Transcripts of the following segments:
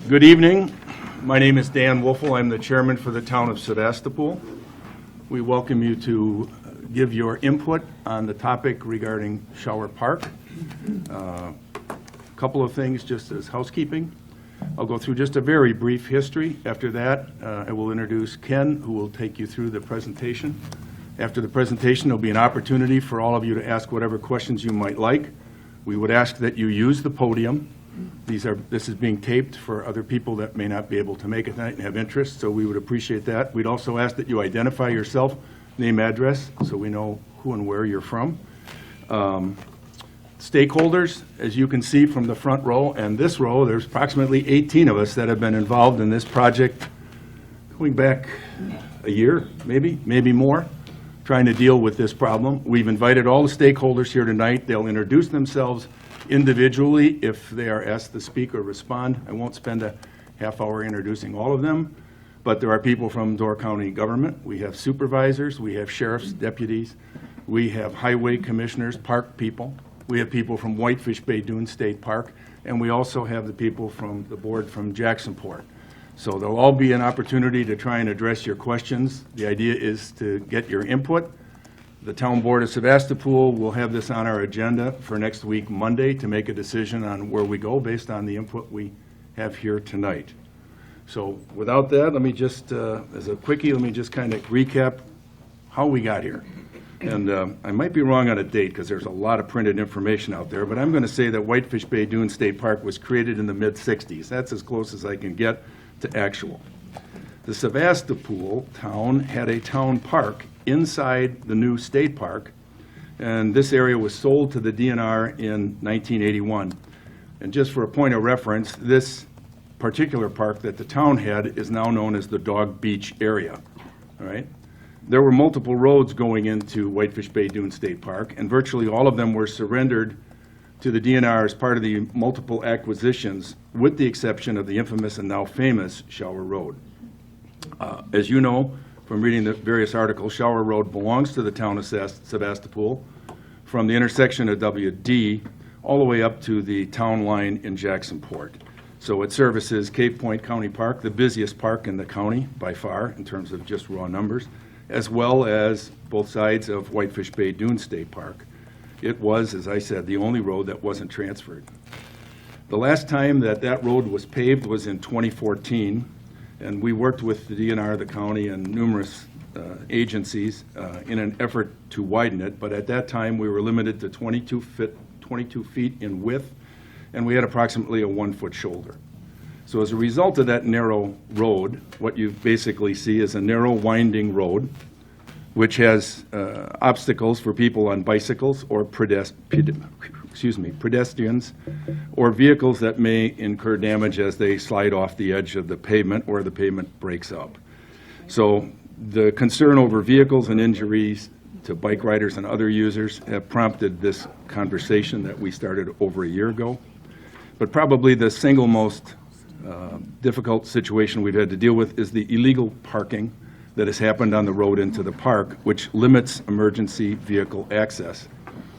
Good evening. My name is Dan Wolfel. I'm the chairman for the town of Sevastopol. We welcome you to give your input on the topic regarding Schauer Park. A couple of things just as housekeeping. I'll go through just a very brief history. After that, I will introduce Ken, who will take you through the presentation. After the presentation, there'll be an opportunity for all of you to ask whatever questions you might like. We would ask that you use the podium. This is being taped for other people that may not be able to make it tonight and have interest, so we would appreciate that. We'd also ask that you identify yourself, name, address, so we know who and where you're from. Stakeholders, as you can see from the front row and this row, there's approximately 18 of us that have been involved in this project going back a year, maybe more, trying to deal with this problem. We've invited all the stakeholders here tonight. They'll introduce themselves individually if they are asked to speak or respond. I won't spend a half hour introducing all of them, but there are people from Door County government. We have supervisors, we have sheriff's deputies, we have highway commissioners, park people, we have people from Whitefish Bay State Park, and we also have the people from the board from Jacksonport. So there'll all be an opportunity to try and address your questions. The idea is to get your input. The Town Board of Sevastopol will have this on our agenda for next week, Monday, to make a decision on where we go based on the input we have here tonight. So without that, let me just, as a quickie, let me just kind of recap how we got here. And I might be wrong on a date because there's a lot of printed information out there, but I'm going to say that Whitefish Bay State Park was created in the mid-'60s. That's as close as I can get to actual. The Sevastopol town had a town park inside the new state park, and this area was sold to the DNR in 1981. And just for a point of reference, this particular park that the town had is now known as the Dog Beach area. All right? There were multiple roads going into Whitefish Bay State Park, and virtually all of them were surrendered to the DNR as part of the multiple acquisitions, with the exception of the infamous and now famous Schauer Road. As you know from reading the various articles, Schauer Road belongs to the town of Sevastopol from the intersection of WD all the way up to the town line in Jacksonport. So it services Cape Point County Park, the busiest park in the county by far in terms of just raw numbers, as well as both sides of Whitefish Bay State Park. It was, as I said, the only road that wasn't transferred. The last time that road was paved was in 2014, and we worked with the DNR, the county, and numerous agencies in an effort to widen it, but at that time we were limited to 22 feet in width, and we had approximately a 1-foot shoulder. So as a result of that narrow road, what you basically see is a narrow winding road which has obstacles for people on bicycles or pedestrians or vehicles that may incur damage as they slide off the edge of the pavement or the pavement breaks up. So the concern over vehicles and injuries to bike riders and other users have prompted this conversation that we started over a year ago. But probably the single most difficult situation we've had to deal with is the illegal parking that has happened on the road into the park, which limits emergency vehicle access.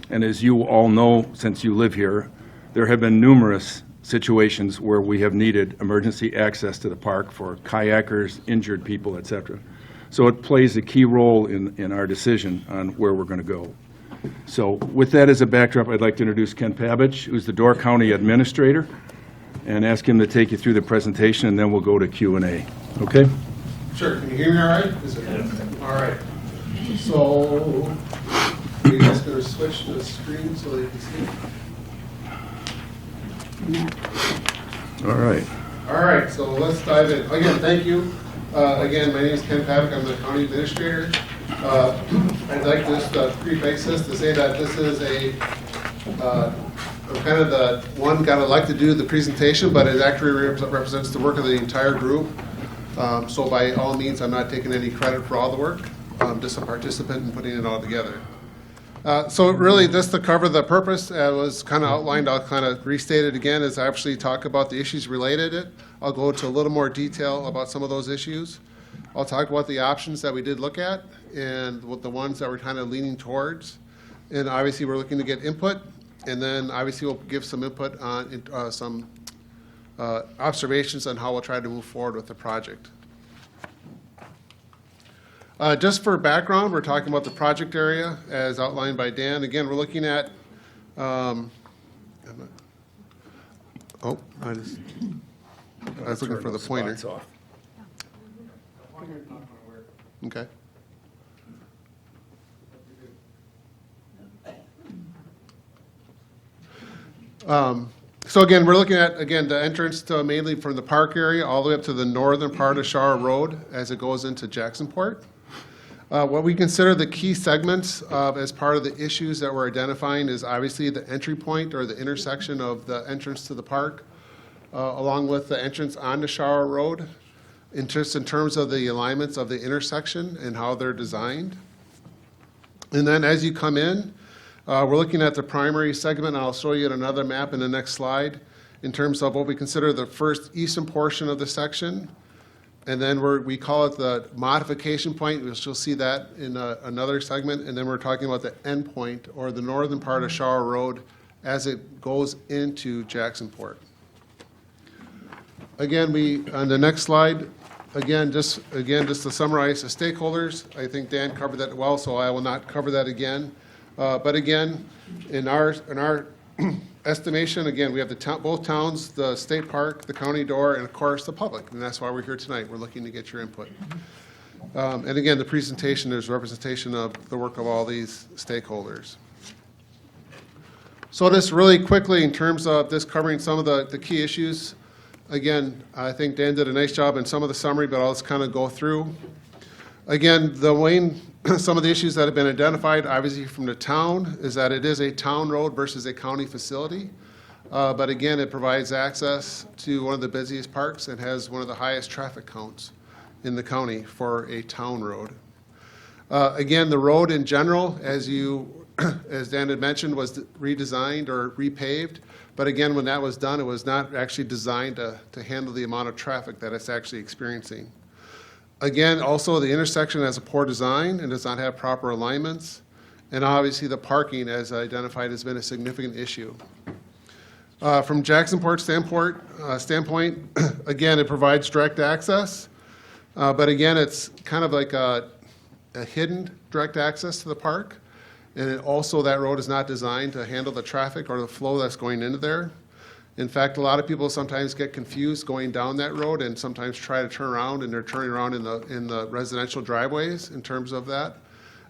And as you all know, since you live here, there have been numerous situations where we have needed emergency access to the park for kayakers, injured people, etc. So it plays a key role in our decision on where we're going to go. So with that as a backdrop, I'd like to introduce Ken Pavich, who's the Door County Administrator, and ask him to take you through the presentation, and then we'll go to Q&A. Okay? Sure. Can you hear me all right? All right. So, you guys going to switch the screen so they can see? All right. All right. So let's dive in. Again, thank you. Again, my name is Ken Pavich. I'm the County Administrator. I'd like just to preface this to say that this is I'm kind of the one guy that like to do the presentation, but it actually represents the work of the entire group. So by all means, I'm not taking any credit for all the work. I'm just a participant in putting it all together. So really, just to cover the purpose, was kind of outlined. I'll kind of restate it again as I actually talk about the issues related to it. I'll go into a little more detail about some of those issues. I'll talk about the options that we did look at and what the ones that we're kind of leaning towards. And obviously, we're looking to get input. And then obviously, we'll give some input on some observations on how we'll try to move forward with the project. Just for background, we're talking about the project area as outlined by Dan. Again, we're looking at, I was looking for the pointer. Okay. So again, we're looking at, again, the entrance to mainly from the park area all the way up to the northern part of Schauer Road as it goes into Jacksonport. What we consider the key segments as part of the issues that we're identifying is obviously the entry point or the intersection of the entrance to the park, along with the entrance onto Schauer Road, just in terms of the alignments of the intersection and how they're designed. And then as you come in, we're looking at the primary segment. I'll show you another map in the next slide in terms of what we consider the first eastern portion of the section. And then we call it the modification point. You'll see that in another segment. And then we're talking about the end point or the northern part of Schauer Road as it goes into Jacksonport. Again, on the next slide, just to summarize the stakeholders, I think Dan covered that well, so I will not cover that again. But again, in our estimation, again, we have both towns, the state park, the county door, and of course, the public. And that's why we're here tonight. We're looking to get your input. And again, the presentation is representation of the work of all these stakeholders. So just really quickly in terms of this covering some of the key issues. Again, I think Dan did a nice job in some of the summary, but I'll just kind of go through. Again, some of the issues that have been identified, obviously from the town, is that it is a town road versus a county facility. But again, it provides access to one of the busiest parks and has one of the highest traffic counts in the county for a town road. Again, the road in general, as Dan had mentioned, was redesigned or repaved. But again, when that was done, it was not actually designed to handle the amount of traffic that it's actually experiencing. Again, also the intersection has a poor design and does not have proper alignments. And obviously the parking, as identified, has been a significant issue. From Jacksonport's standpoint, again, it provides direct access. But again, it's kind of like a hidden direct access to the park. And also that road is not designed to handle the traffic or the flow that's going into there. In fact, a lot of people sometimes get confused going down that road and sometimes try to turn around, and they're turning around in the residential driveways in terms of that.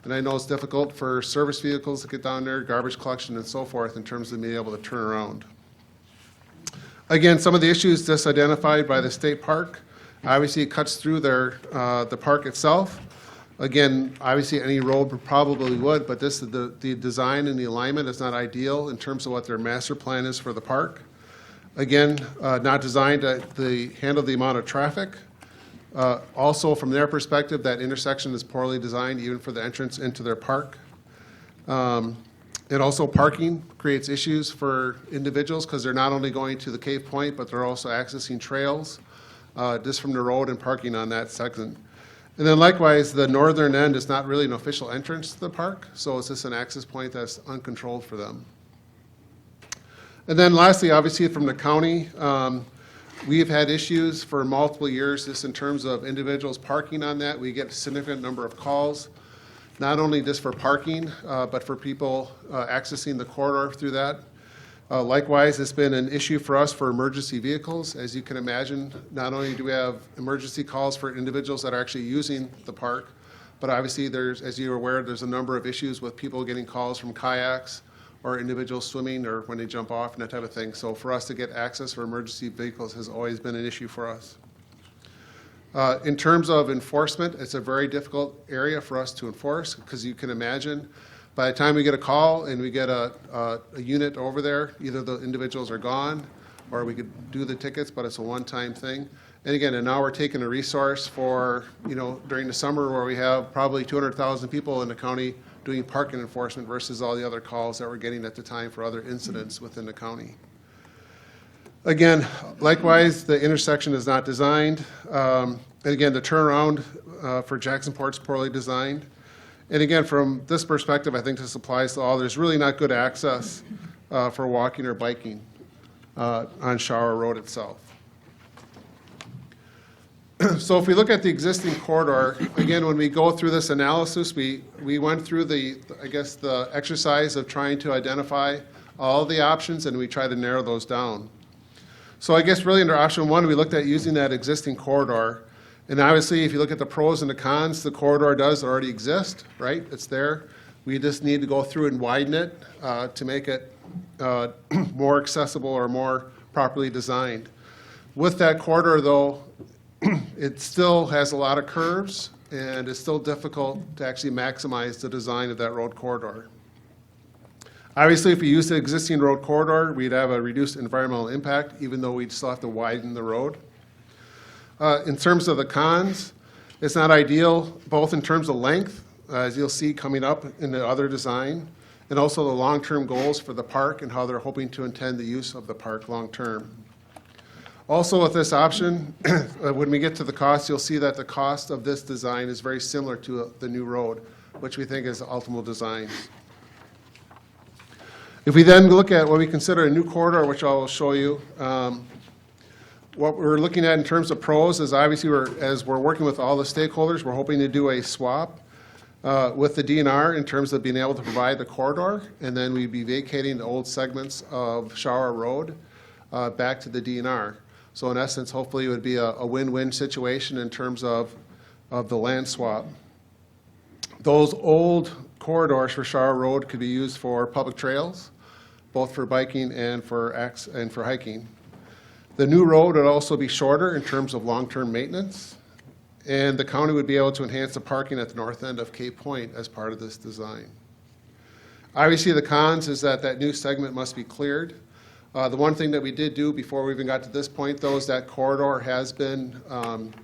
And I know it's difficult for service vehicles to get down there, garbage collection and so forth in terms of being able to turn around. Again, some of the issues just identified by the state park, obviously it cuts through the park itself. Again, obviously any road probably would, but the design and the alignment is not ideal in terms of what their master plan is for the park. Again, not designed to handle the amount of traffic. Also, from their perspective, that intersection is poorly designed even for the entrance into their park. And also parking creates issues for individuals because they're not only going to the Cave Point, but they're also accessing trails just from the road and parking on that section. And then likewise, the northern end is not really an official entrance to the park, so it's just an access point that's uncontrolled for them. And then lastly, obviously from the county, we've had issues for multiple years just in terms of individuals parking on that. We get a significant number of calls, not only just for parking, but for people accessing the corridor through that. Likewise, it's been an issue for us for emergency vehicles. As you can imagine, not only do we have emergency calls for individuals that are actually using the park, but obviously there's, as you're aware, there's a number of issues with people getting calls from kayaks or individuals swimming or when they jump off and that type of thing. So for us to get access for emergency vehicles has always been an issue for us. In terms of enforcement, it's a very difficult area for us to enforce because you can imagine by the time we get a call and we get a unit over there, either the individuals are gone or we could do the tickets, but it's a one-time thing. And again, and now we're taking a resource for, during the summer where we have probably 200,000 people in the county doing parking enforcement versus all the other calls that we're getting at the time for other incidents within the county. Again, likewise, the intersection is not designed. And again, the turnaround for Jacksonport's poorly designed. And again, from this perspective, I think this applies to all. There's really not good access for walking or biking on Schauer Road itself. So if we look at the existing corridor, again, when we go through this analysis, we went through the exercise of trying to identify all the options, and we try to narrow those down. So I guess really under option one, we looked at using that existing corridor. And obviously, if you look at the pros and the cons, the corridor does already exist, right? It's there. We just need to go through and widen it to make it more accessible or more properly designed. With that corridor, though, it still has a lot of curves, and it's still difficult to actually maximize the design of that road corridor. Obviously, if we use the existing road corridor, we'd have a reduced environmental impact, even though we'd still have to widen the road. In terms of the cons, it's not ideal, both in terms of length, as you'll see coming up in the other design, and also the long-term goals for the park and how they're hoping to intend the use of the park long-term. Also with this option, when we get to the cost, you'll see that the cost of this design is very similar to the new road, which we think is the optimal design. If we then look at what we consider a new corridor, which I will show you, what we're looking at in terms of pros is obviously as we're working with all the stakeholders, we're hoping to do a swap with the DNR in terms of being able to provide the corridor, and then we'd be vacating the old segments of Schauer Road back to the DNR. So in essence, hopefully it would be a win-win situation in terms of the land swap. Those old corridors for Schauer Road could be used for public trails, both for biking and for hiking. The new road would also be shorter in terms of long-term maintenance, and the county would be able to enhance the parking at the north end of Cape Point as part of this design. Obviously, the cons is that new segment must be cleared. The one thing that we did do before we even got to this point, though, is that corridor has been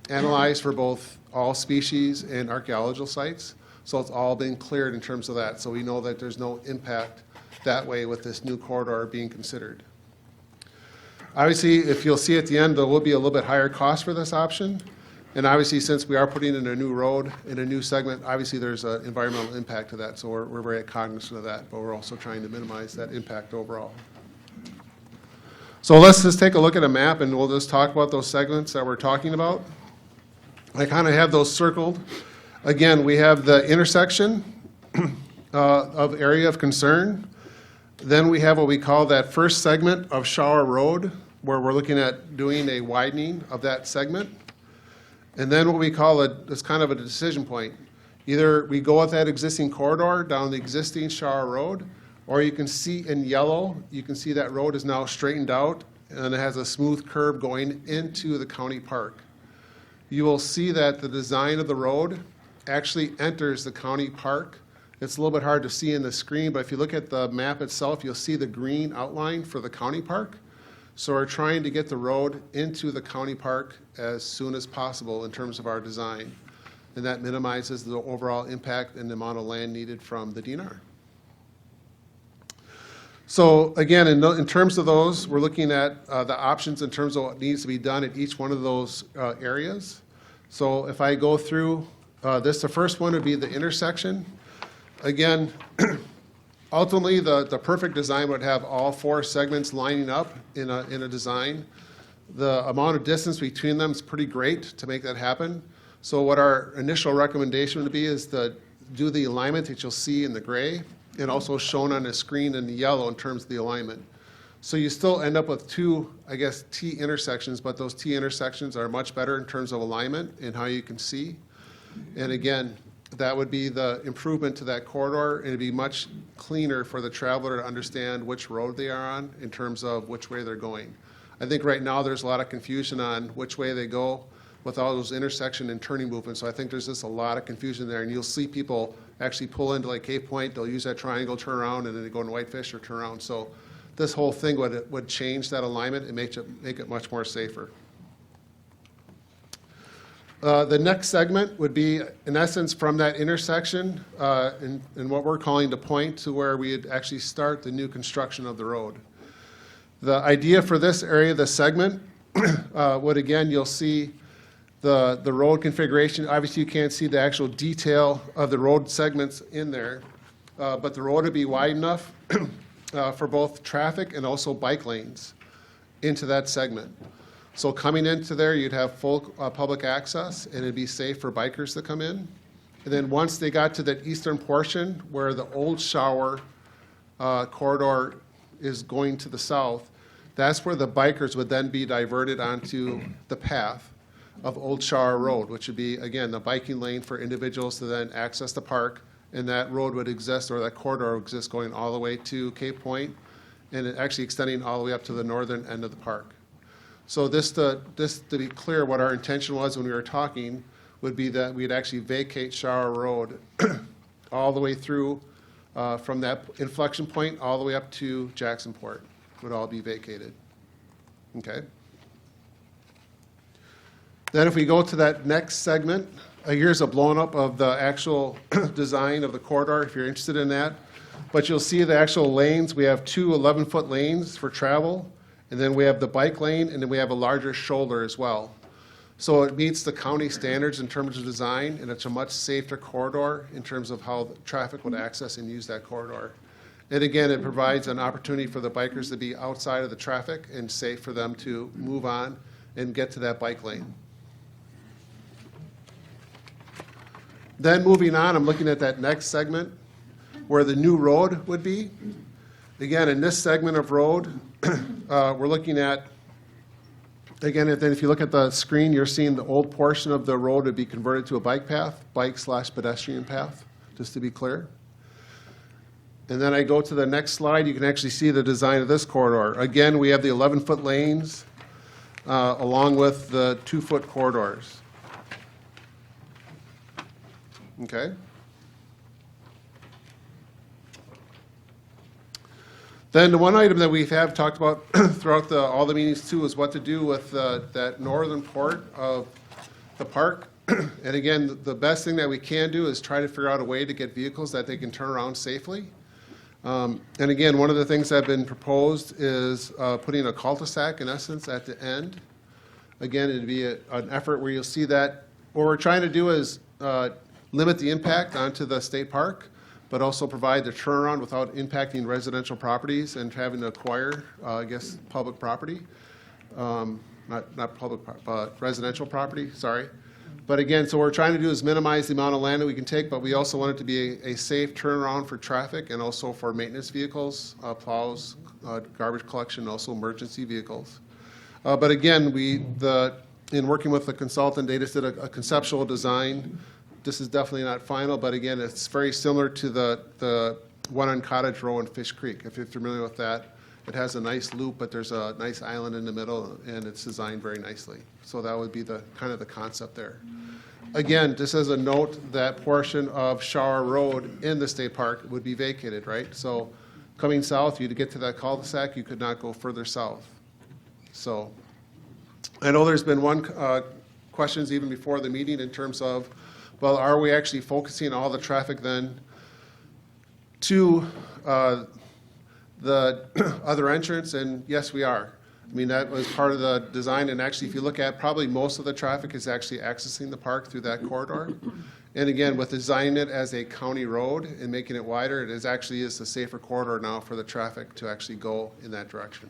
analyzed for both all species and archaeological sites, so it's all been cleared in terms of that. So we know that there's no impact that way with this new corridor being considered. Obviously, if you'll see at the end, there will be a little bit higher cost for this option. And obviously, since we are putting in a new road in a new segment, obviously there's an environmental impact to that. So we're very cognizant of that, but we're also trying to minimize that impact overall. So let's just take a look at a map, and we'll just talk about those segments that we're talking about. I kind of have those circled. Again, we have the intersection of area of concern. Then we have what we call that first segment of Schauer Road, where we're looking at doing a widening of that segment. And then what we call it's kind of a decision point. Either we go with that existing corridor down the existing Schauer Road, or you can see in yellow, you can see that road is now straightened out and it has a smooth curve going into the county park. You will see that the design of the road actually enters the county park. It's a little bit hard to see in the screen, but if you look at the map itself, you'll see the green outline for the county park. So we're trying to get the road into the county park as soon as possible in terms of our design. And that minimizes the overall impact and the amount of land needed from the DNR. So again, in terms of those, we're looking at the options in terms of what needs to be done at each one of those areas. So if I go through this, the first one would be the intersection. Again, ultimately, the perfect design would have all four segments lining up in a design. The amount of distance between them is pretty great to make that happen. So what our initial recommendation would be is to do the alignment that you'll see in the gray and also shown on the screen in the yellow in terms of the alignment. So you still end up with two, I guess, T intersections, but those T intersections are much better in terms of alignment and how you can see. And again, that would be the improvement to that corridor, and it'd be much cleaner for the traveler to understand which road they are on in terms of which way they're going. I think right now there's a lot of confusion on which way they go with all those intersection and turning movements, so I think there's just a lot of confusion there, and you'll see people actually pull into like Cape Point, they'll use that triangle, turn around, and then they go in Whitefish or turn around. So this whole thing would change that alignment and make it much more safer. The next segment would be, in essence, from that intersection in what we're calling the point to where we'd actually start the new construction of the road. The idea for this area, the segment, would again, you'll see the road configuration. Obviously, you can't see the actual detail of the road segments in there, but the road would be wide enough for both traffic and also bike lanes into that segment. So coming into there, you'd have full public access, and it'd be safe for bikers to come in. And then once they got to the eastern portion where the old Schauer corridor is going to the south, that's where the bikers would then be diverted onto the path of Old Schauer Road, which would be, again, the biking lane for individuals to then access the park. And that road would exist, or that corridor would exist, going all the way to Cape Point, and it actually extending all the way up to the northern end of the park. So this to be clear, what our intention was when we were talking would be that we'd actually vacate Schauer Road all the way through from that inflection point all the way up to Jacksonport would all be vacated. Okay? Then if we go to that next segment, here's a blown up of the actual design of the corridor if you're interested in that. But you'll see the actual lanes. We have two 11-foot lanes for travel, and then we have the bike lane, and then we have a larger shoulder as well. So it meets the county standards in terms of design, and it's a much safer corridor in terms of how the traffic would access and use that corridor. And again, it provides an opportunity for the bikers to be outside of the traffic and safe for them to move on and get to that bike lane. Then moving on, I'm looking at that next segment where the new road would be. Again, in this segment of road, we're looking at, again, if you look at the screen, you're seeing the old portion of the road would be converted to a bike path, bike/pedestrian path, just to be clear. And then I go to the next slide, you can actually see the design of this corridor. Again, we have the 11-foot lanes along with the 2-foot corridors. Okay? Then the one item that we have talked about throughout all the meetings too is what to do with that northern part of the park. And again, the best thing that we can do is try to figure out a way to get vehicles that they can turn around safely. And again, one of the things that have been proposed is putting a cul-de-sac in essence at the end. Again, it'd be an effort where you'll see that. What we're trying to do is limit the impact onto the state park, but also provide the turnaround without impacting residential properties and having to acquire, public property. Not public, but residential property, sorry. But again, so what we're trying to do is minimize the amount of land that we can take, but we also want it to be a safe turnaround for traffic and also for maintenance vehicles, plows, garbage collection, also emergency vehicles. But again, in working with the consultant, they just did a conceptual design. This is definitely not final, but again, it's very similar to the one on Cottage Row in Fish Creek. If you're familiar with that, it has a nice loop, but there's a nice island in the middle, and it's designed very nicely. So that would be the kind of the concept there. Again, just as a note, that portion of Schauer Road in the state park would be vacated, right? So coming south, you'd get to that cul-de-sac, you could not go further south. So I know there's been questions even before the meeting in terms of, well, are we actually focusing all the traffic then to the other entrance? And yes, we are. I mean, that was part of the design, and actually, if you look at, probably most of the traffic is actually accessing the park through that corridor. And again, with designing it as a county road and making it wider, it actually is a safer corridor now for the traffic to actually go in that direction.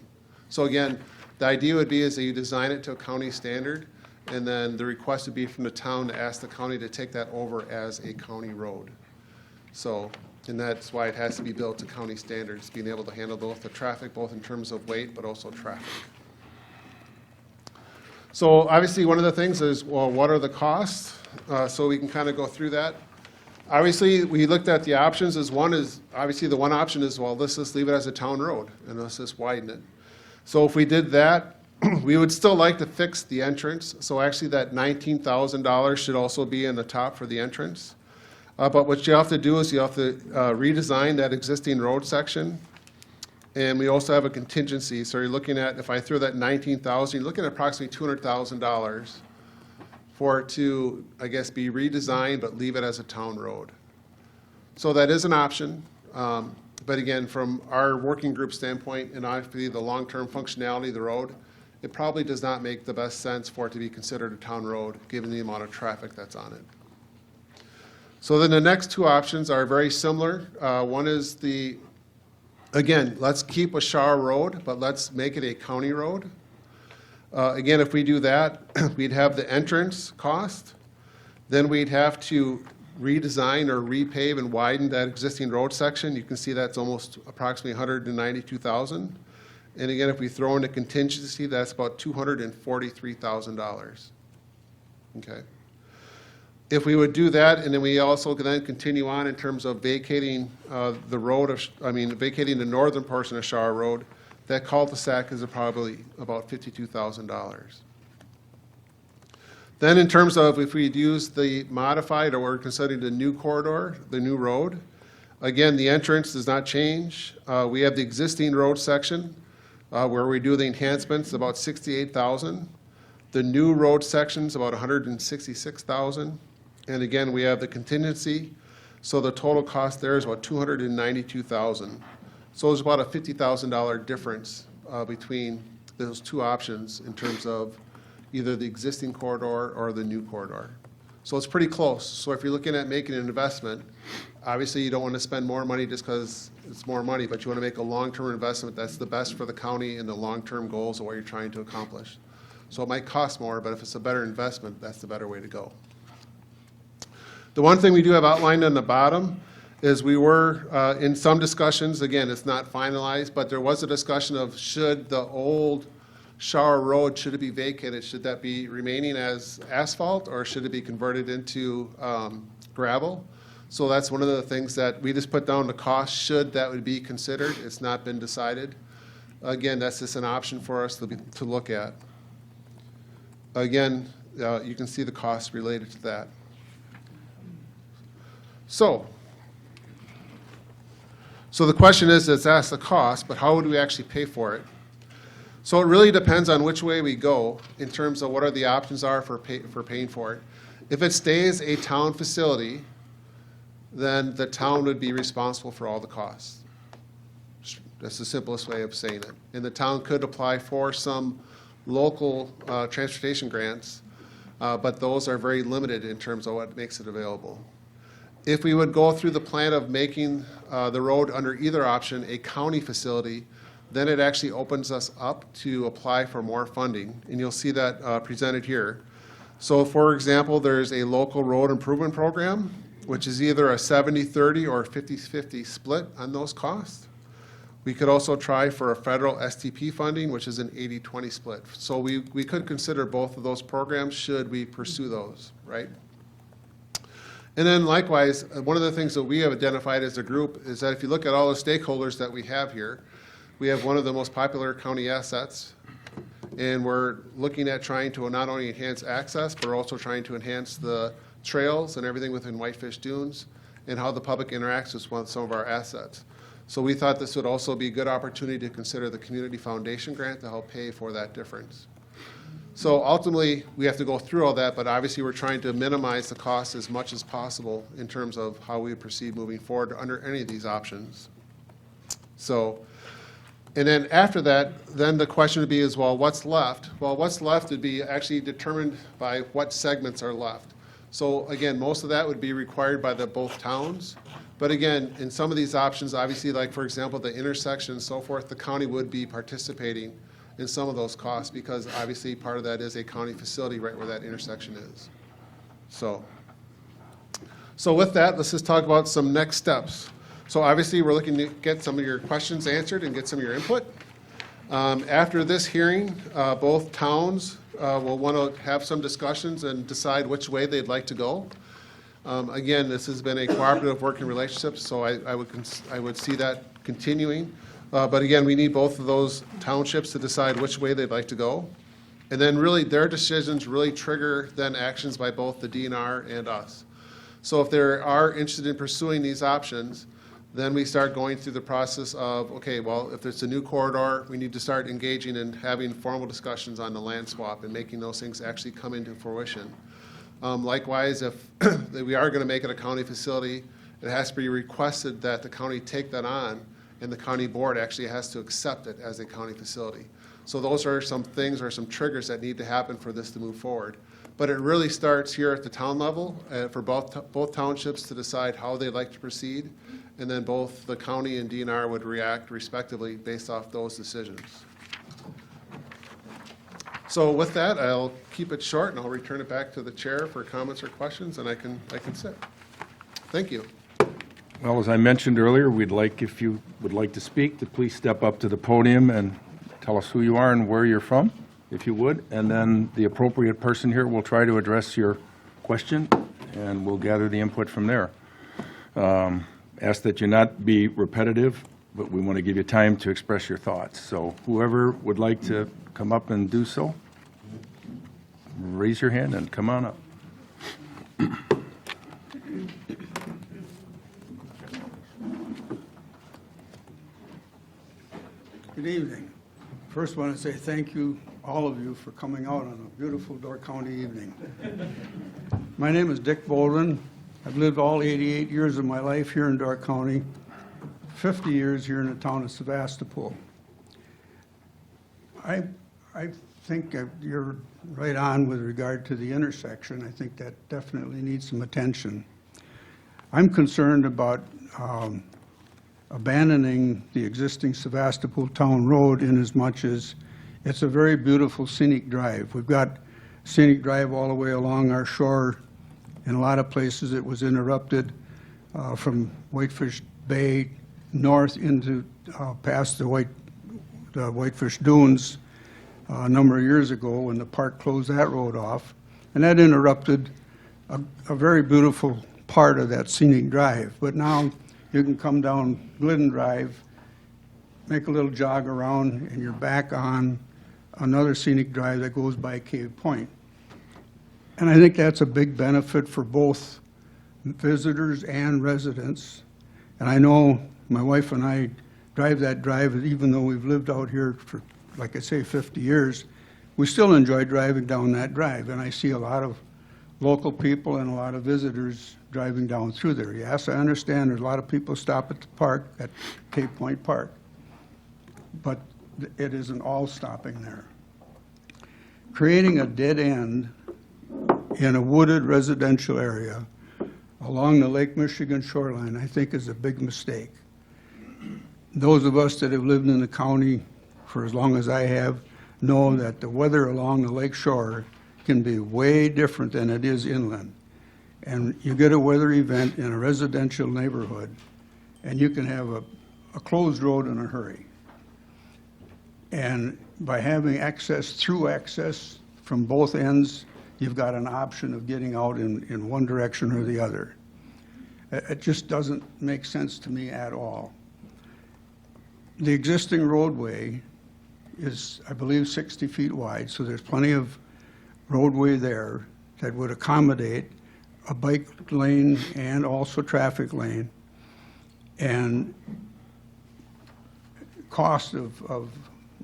So again, the idea would be is that you design it to a county standard, and then the request would be from the town to ask the county to take that over as a county road. So, and that's why it has to be built to county standards, being able to handle both the traffic, both in terms of weight, but also traffic. So obviously, one of the things is, well, what are the costs? So we can kind of go through that. Obviously, we looked at the options. Obviously, the one option is, well, let's just leave it as a town road, and let's just widen it. So if we did that, we would still like to fix the entrance. So actually, that $19,000 should also be in the top for the entrance. But what you have to do is you have to redesign that existing road section. And we also have a contingency. So you're looking at, if I throw that $19,000, you're looking at approximately $200,000 for it to, I guess, be redesigned, but leave it as a town road. So that is an option. But again, from our working group standpoint, and obviously the long-term functionality of the road, it probably does not make the best sense for it to be considered a town road, given the amount of traffic that's on it. So then the next two options are very similar. One is again, let's keep a Schauer Road, but let's make it a county road. Again, if we do that, we'd have the entrance cost, then we'd have to redesign or repave and widen that existing road section. You can see that's almost approximately $192,000. And again, if we throw in a contingency, that's about $243,000. Okay. If we would do that, and then we also can then continue on in terms of vacating the road vacating the northern portion of Schauer Road, that cul-de-sac is probably about $52,000. Then in terms of if we'd use the modified, or we're considering the new corridor, the new road, again, the entrance does not change. We have the existing road section where we do the enhancements, about $68,000. The new road section's about $166,000. And again, we have the contingency, so the total cost there is about $292,000. So there's about a $50,000 difference between those two options in terms of either the existing corridor or the new corridor. So it's pretty close. So if you're looking at making an investment, obviously you don't want to spend more money just because it's more money, but you want to make a long-term investment that's the best for the county and the long-term goals of what you're trying to accomplish. So it might cost more, but if it's a better investment, that's the better way to go. The one thing we do have outlined on the bottom is we were in some discussions, again, it's not finalized, but there was a discussion of should the old Schauer Road, should it be vacated? Should that be remaining as asphalt, or should it be converted into gravel? So that's one of the things that we just put down the cost, should that would be considered. It's not been decided. Again, that's just an option for us to look at. Again, you can see the costs related to that. So the question is, it's asked the cost, but how would we actually pay for it? So it really depends on which way we go in terms of what are the options are for paying for it. If it stays a town facility, then the town would be responsible for all the costs. That's the simplest way of saying it. And the town could apply for some local transportation grants, but those are very limited in terms of what makes it available. If we would go through the plan of making the road under either option a county facility, then it actually opens us up to apply for more funding, and you'll see that presented here. So for example, there's a local road improvement program, which is either a 70-30 or 50-50 split on those costs. We could also try for a federal STP funding, which is an 80-20 split. So we could consider both of those programs should we pursue those, right? And then likewise, one of the things that we have identified as a group is that if you look at all the stakeholders that we have here, we have one of the most popular county assets, and we're looking at trying to not only enhance access, but also trying to enhance the trails and everything within Whitefish Dunes and how the public interacts with some of our assets. So we thought this would also be a good opportunity to consider the Community Foundation grant to help pay for that difference. So ultimately, we have to go through all that, but obviously we're trying to minimize the cost as much as possible in terms of how we proceed moving forward under any of these options. So, and then after that, then the question would be is, well, what's left? Well, what's left would be actually determined by what segments are left. So again, most of that would be required by both towns. But again, in some of these options, obviously, like for example, the intersection and so forth, the county would be participating in some of those costs because obviously part of that is a county facility right where that intersection is. So with that, let's just talk about some next steps. So obviously, we're looking to get some of your questions answered and get some of your input. After this hearing, both towns will want to have some discussions and decide which way they'd like to go. Again, this has been a cooperative working relationship, so I would see that continuing. But again, we need both of those townships to decide which way they'd like to go. And then really, their decisions really trigger then actions by both the DNR and us. So if they are interested in pursuing these options, then we start going through the process of, okay, well, if it's a new corridor, we need to start engaging and having formal discussions on the land swap and making those things actually come into fruition. Likewise, if we are going to make it a county facility, it has to be requested that the county take that on, and the county board actually has to accept it as a county facility. So those are some things or some triggers that need to happen for this to move forward. But it really starts here at the town level for both townships to decide how they'd like to proceed, and then both the county and DNR would react respectively based off those decisions. So with that, I'll keep it short, and I'll return it back to the chair for comments or questions, and I can sit. Thank you. Well, as I mentioned earlier, we'd like, if you would like to speak, to please step up to the podium and tell us who you are and where you're from, if you would. And then the appropriate person here will try to address your question, and we'll gather the input from there. Ask that you not be repetitive, but we want to give you time to express your thoughts. So whoever would like to come up and do so, raise your hand and come on up. Good evening. First, I want to say thank you, all of you, for coming out on a beautiful Door County evening. My name is Dick Bolden. I've lived all 88 years of my life here in Door County, 50 years here in the town of Sevastopol. I think you're right on with regard to the intersection. I think that definitely needs some attention. I'm concerned about abandoning the existing Sevastopol Town Road in as much as it's a very beautiful scenic drive. We've got scenic drive all the way along our shore. In a lot of places it was interrupted from Whitefish Bay north into past the Whitefish Dunes a number of years ago when the park closed that road off. And that interrupted a very beautiful part of that scenic drive. But now you can come down Glidden Drive, make a little jog around, and you're back on another scenic drive that goes by Cave Point. And I think that's a big benefit for both visitors and residents. And I know my wife and I drive that drive, even though we've lived out here for, like I say, 50 years, we still enjoy driving down that drive. And I see a lot of local people and a lot of visitors driving down through there. Yes, I understand there's a lot of people stop at the park, at Cape Point Park, but it isn't all stopping there. Creating a dead end in a wooded residential area along the Lake Michigan shoreline, I think, is a big mistake. Those of us that have lived in the county for as long as I have know that the weather along the lake shore can be way different than it is inland. And you get a weather event in a residential neighborhood, and you can have a closed road in a hurry. And by having access from both ends, you've got an option of getting out in one direction or the other. It just doesn't make sense to me at all. The existing roadway is, I believe, 60 feet wide, so there's plenty of roadway there that would accommodate a bike lane and also traffic lane. And cost of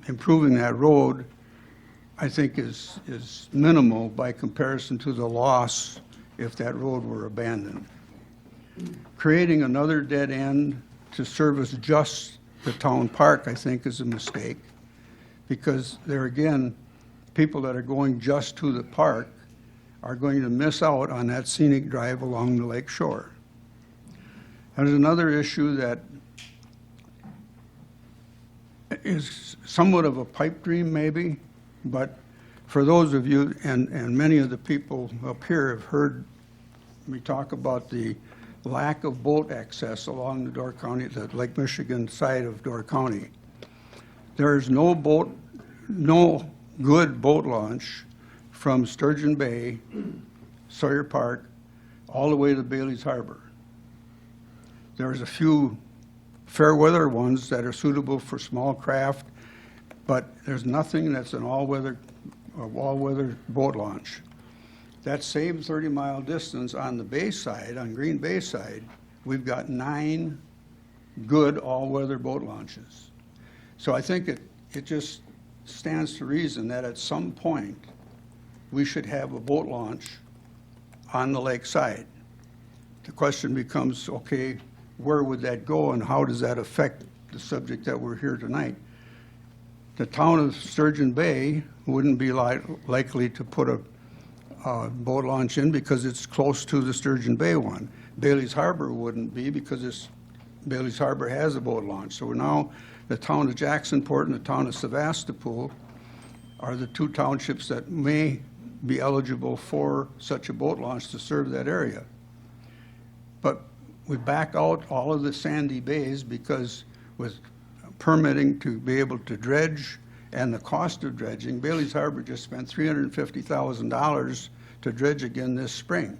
improving that road, I think, is minimal by comparison to the loss if that road were abandoned. Creating another dead end to service just the town park, I think, is a mistake, because there again, people that are going just to the park are going to miss out on that scenic drive along the lake shore. There's another issue that is somewhat of a pipe dream maybe, but for those of you, and many of the people up here have heard me talk about the lack of boat access along the Door County, the Lake Michigan side of Door County. There is no good boat launch from Sturgeon Bay, Schauer Park, all the way to Bailey's Harbor. There's a few fair weather ones that are suitable for small craft, but there's nothing that's an all-weather boat launch. That same 30-mile distance on the bay side, on Green Bay side, we've got 9 good all-weather boat launches. So I think it just stands to reason that at some point we should have a boat launch on the lake side. The question becomes, okay, where would that go and how does that affect the subject that we're here tonight? The town of Sturgeon Bay wouldn't be likely to put a boat launch in because it's close to the Sturgeon Bay one. Bailey's Harbor wouldn't be because Bailey's Harbor has a boat launch. So now the town of Jacksonport and the town of Sevastopol are the two townships that may be eligible for such a boat launch to serve that area. But we back out all of the sandy bays because with permitting to be able to dredge and the cost of dredging, Bailey's Harbor just spent $350,000 to dredge again this spring.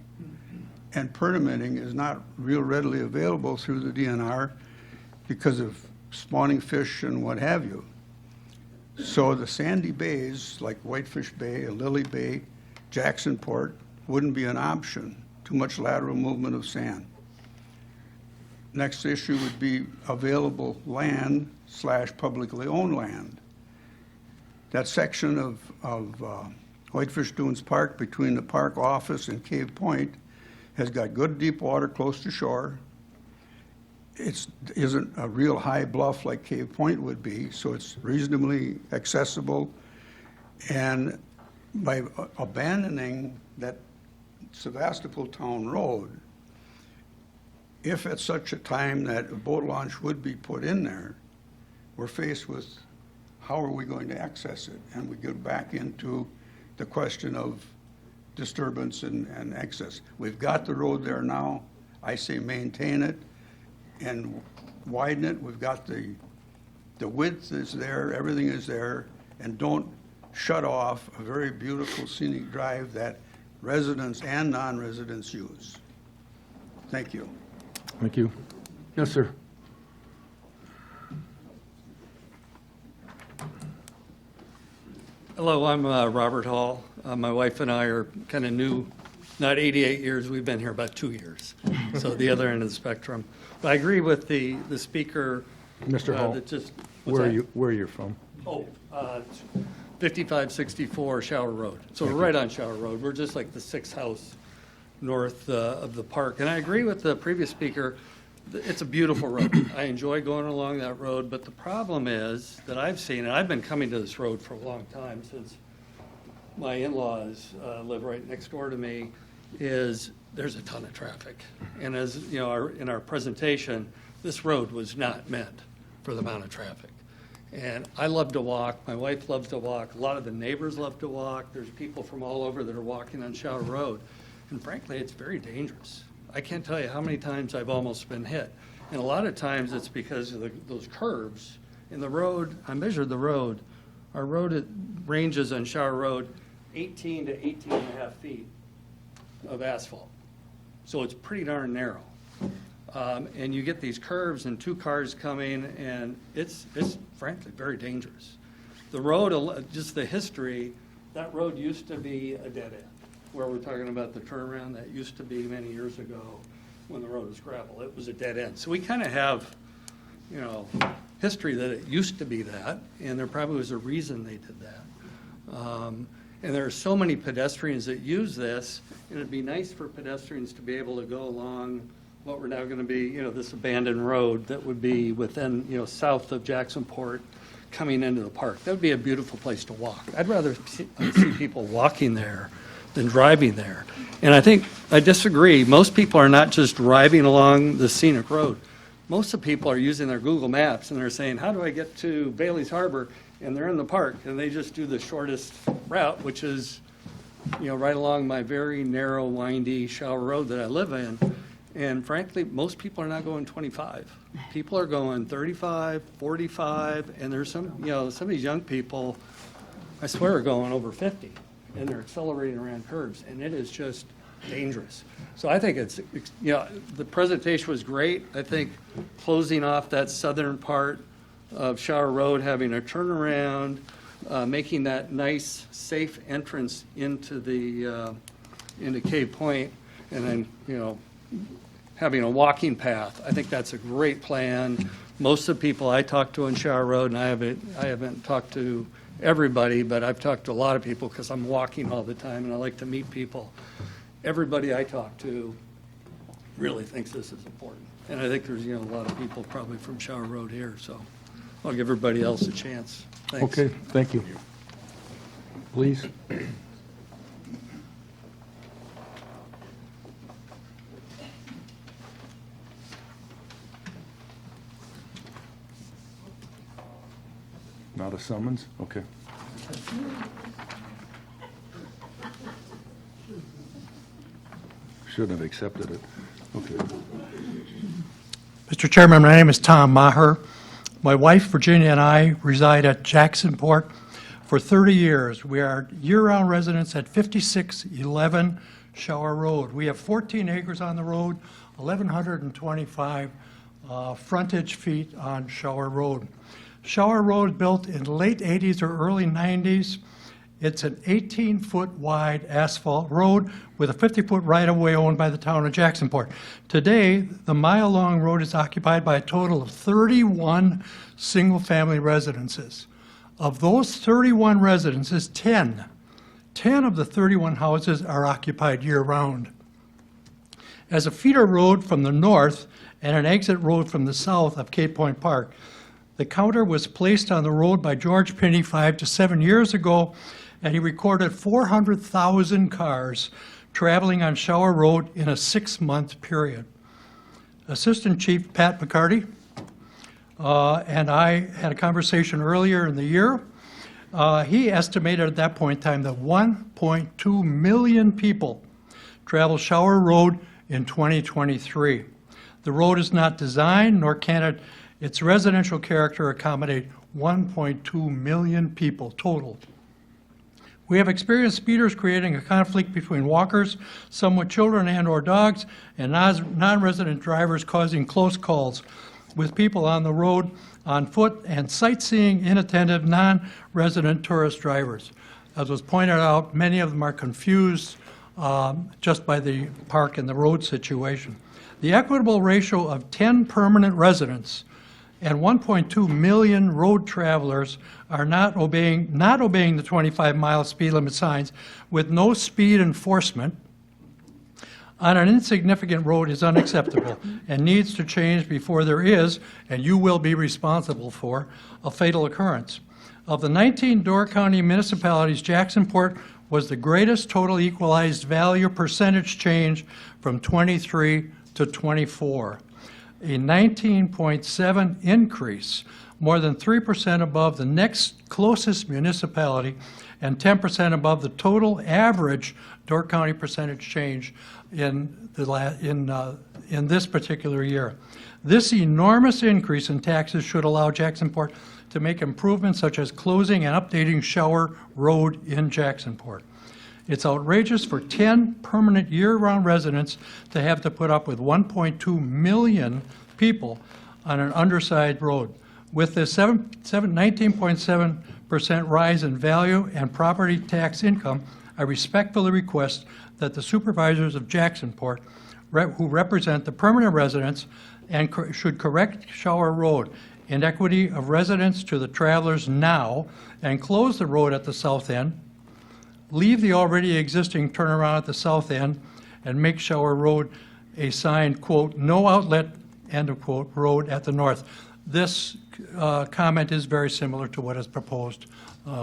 And permitting is not real readily available through the DNR because of spawning fish and what have you. So the sandy bays, like Whitefish Bay, Lily Bay, Jacksonport, wouldn't be an option. Too much lateral movement of sand. Next issue would be available land / publicly owned land. That section of Whitefish Dunes Park between the park office and Cave Point has got good deep water close to shore. It isn't a real high bluff like Cave Point would be, so it's reasonably accessible. And by abandoning that Sevastopol Town Road, if at such a time that a boat launch would be put in there, we're faced with how are we going to access it? And we get back into the question of disturbance and access. We've got the road there now. I say maintain it and widen it. We've got the width is there, everything is there, and don't shut off a very beautiful scenic drive that residents and non-residents use. Thank you. Thank you. Yes, sir. Hello, I'm Robert Hall. My wife and I are kind of new, not 88 years, we've been here about 2 years, so the other end of the spectrum. But I agree with the speaker. Mr. Hall, that just, where are you from? 5564 Schauer Road. So we're right on Schauer Road. We're just like the sixth house north of the park. And I agree with the previous speaker. It's a beautiful road. I enjoy going along that road, but the problem is that I've seen, and I've been coming to this road for a long time since my in-laws live right next door to me, is there's a ton of traffic. And as you know, in our presentation, this road was not meant for the amount of traffic. And I love to walk, my wife loves to walk, a lot of the neighbors love to walk, there's people from all over that are walking on Schauer Road. And frankly, it's very dangerous. I can't tell you how many times I've almost been hit. And a lot of times it's because of those curves in the road. I measured the road. Our road ranges on Schauer Road 18 to 18 and a half feet of asphalt. So it's pretty darn narrow. And you get these curves and two cars coming, and it's frankly very dangerous. The road, just the history, that road used to be a dead end. Where we're talking about the turnaround, that used to be many years ago when the road was gravel. It was a dead end. So we kind of have, you know, history that it used to be that, and there probably was a reason they did that. And there are so many pedestrians that use this, and it'd be nice for pedestrians to be able to go along what we're now going to be, you know, this abandoned road that would be within, you know, south of Jacksonport coming into the park. That would be a beautiful place to walk. I'd rather see people walking there than driving there. And I think, I disagree. Most people are not just driving along the scenic road. Most of the people are using their Google Maps and they're saying, how do I get to Bailey's Harbor? And they're in the park and they just do the shortest route, which is, you know, right along my very narrow, windy Schauer Road that I live in. And frankly, most people are not going 25. People are going 35, 45, and there's some, you know, some of these young people, I swear, are going over 50. And they're accelerating around curves, and it is just dangerous. So I think it's, you know, the presentation was great. I think closing off that southern part of Schauer Road, having a turnaround, making that nice, safe entrance into the into Cave Point, and then, you know, having a walking path. I think that's a great plan. Most of the people I talked to on Schauer Road, and I haven't talked to everybody, but I've talked to a lot of people because I'm walking all the time and I like to meet people. Everybody I talk to really thinks this is important. And I think there's, you know, a lot of people probably from Schauer Road here, so I'll give everybody else a chance. Thanks. Okay, thank you. Please. Not a summons? Okay. Should have accepted it. Okay. Mr. Chairman, my name is Tom Maher. My wife, Virginia, and I reside at Jacksonport for 30 years. We are year-round residents at 5611 Schauer Road. We have 14 acres on the road, 1,125 frontage feet on Schauer Road. Schauer Road, built in the late 80s or early 90s. It's an 18-foot wide asphalt road with a 50-foot right-of-way owned by the town of Jacksonport. Today, the mile-long road is occupied by a total of 31 single-family residences. Of those 31 residences, 10 of the 31 houses are occupied year-round. As a feeder road from the north and an exit road from the south of Cape Point Park, the counter was placed on the road by George Pinney 5 to 7 years ago, and he recorded 400,000 cars traveling on Schauer Road in a 6-month period. Assistant Chief Pat McCarty and I had a conversation earlier in the year. He estimated at that point in time that 1.2 million people travel Schauer Road in 2023. The road is not designed, nor can its residential character accommodate 1.2 million people total. We have experienced speeders creating a conflict between walkers, some with children and/or dogs, and non-resident drivers causing close calls with people on the road on foot and sightseeing, inattentive, non-resident tourist drivers. As was pointed out, many of them are confused just by the park and the road situation. The equitable ratio of 10 permanent residents and 1.2 million road travelers are not obeying the 25-mile speed limit signs with no speed enforcement on an insignificant road is unacceptable and needs to change before there is, and you will be responsible for, a fatal occurrence. Of the 19 Door County municipalities, Jacksonport was the greatest total equalized value percentage change from 23 to 24. A 19.7 increase, more than 3% above the next closest municipality and 10% above the total average Door County percentage change in this particular year. This enormous increase in taxes should allow Jacksonport to make improvements such as closing and updating Schauer Road in Jacksonport. It's outrageous for 10 permanent year-round residents to have to put up with 1.2 million people on an undersized road. With this 19.7% rise in value and property tax income, I respectfully request that the supervisors of Jacksonport, who represent the permanent residents, and should correct Schauer Road inequity of residents to the travelers now and close the road at the south end, leave the already existing turnaround at the south end, and make Schauer Road a signed, quote, no outlet, end of quote, road at the north. This comment is very similar to what is proposed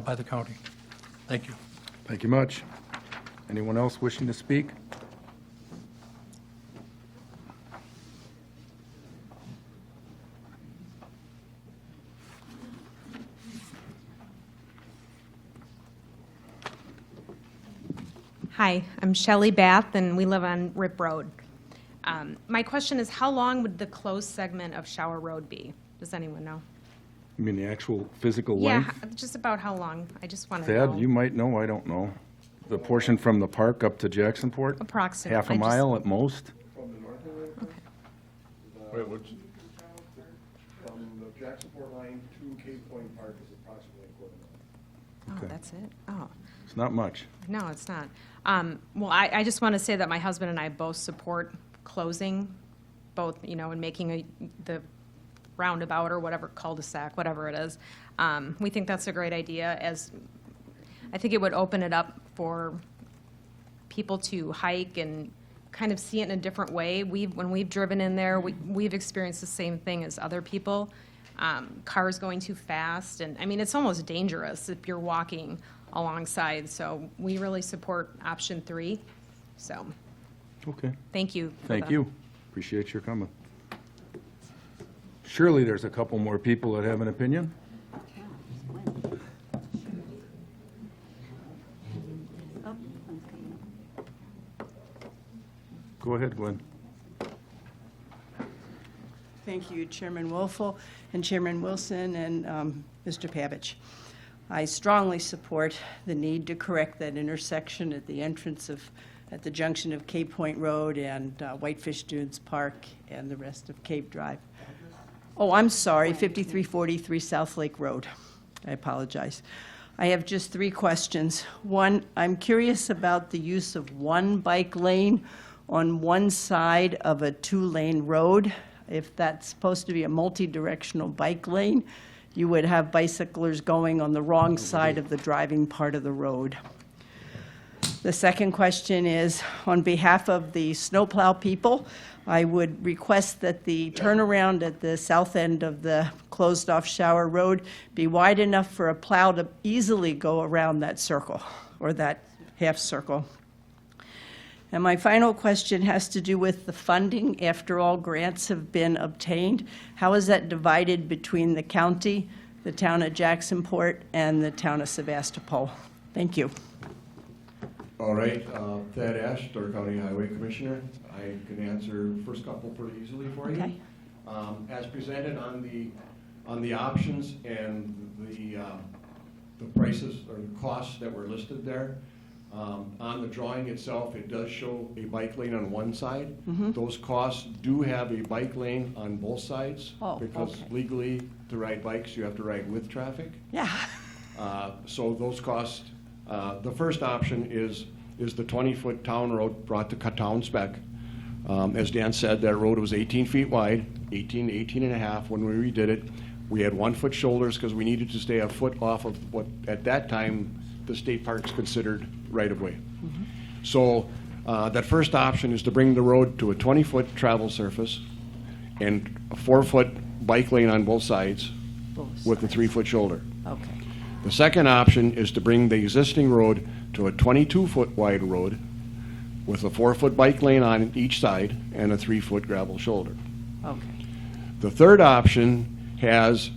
by the county. Thank you. Thank you much. Anyone else wishing to speak? Hi, I'm Shelley Bath, and we live on Rip Road. My question is, how long would the closed segment of Schauer Road be? Does anyone know? You mean the actual physical Yeah, length? just about how long. I just want to know. Thad, you might know, I don't know. The portion from the park up to Jacksonport? Approximately. Half a mile at most? Wait, what's? From the Jacksonport line to Cape Point Park is approximately a quarter mile. Oh, that's it? Oh, It's not much. no, it's not. Well, I just want to say that my husband and I both support closing, both, and making the roundabout or whatever, cul-de-sac, whatever it is. We think that's a great idea, as I think it would open it up for people to hike and kind of see it in a different way. When we've driven in there, we've experienced the same thing as other people. Cars going too fast, and I mean, it's almost dangerous if you're walking alongside. So we really support option 3. So Okay. thank you. Thank you. Appreciate your comment. Surely there's a couple more people that have an opinion? Go ahead, Gwen. Thank you, Chairman Wolfel and Chairman Wilson and Mr. Pavich. I strongly support the need to correct that intersection at the entrance at the junction of Cape Point Road and Whitefish Dunes Park and the rest of Cape Drive. Oh, I'm sorry, 5343 South Lake Road. I apologize. I have just 3 questions. One, I'm curious about the use of one bike lane on one side of a 2-lane road. If that's supposed to be a multi-directional bike lane, you would have bicyclers going on the wrong side of the driving part of the road. The second question is, on behalf of the snowplow people, I would request that the turnaround at the south end of the closed-off Schauer Road be wide enough for a plow to easily go around that circle, or that half circle. And my final question has to do with the funding. After all grants have been obtained, how is that divided between the county, the town of Jacksonport, and the town of Sevastopol? Thank you. All right, Thad Ash, Door County Highway Commissioner. I can answer the first couple pretty easily for you. Okay. As presented on the options and the prices or the costs that were listed there, on the drawing itself, it does show a bike lane on one side. Those costs do have a bike lane on both sides. Oh, because okay. legally, to ride bikes, you have to ride with traffic. Yeah. So those costs, the first option is the 20-foot town road brought to town spec. As Dan said, that road was 18 feet wide, 18 and a half when we redid it. We had 1-foot shoulders because we needed to stay a foot off of what, at that time, the state parks considered right-of-way. So that first option is to bring the road to a 20-foot travel surface and a 4-foot bike lane on both sides with a 3-foot shoulder. Okay. The second option is to bring the existing road to a 22-foot wide road with a 4-foot bike lane on each side and a 3-foot gravel shoulder. Okay. The third option has,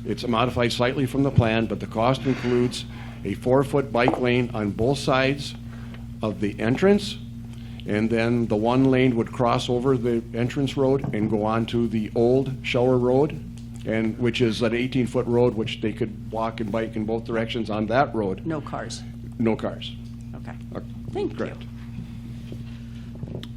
it's modified slightly from the plan, but the cost includes a 4-foot bike lane on both sides of the entrance, and then the one lane would cross over the entrance road and go onto the old Schauer Road, and which is an 18-foot road which they could walk and bike in both directions on that road. No cars. No cars. Okay. Thank you. Correct.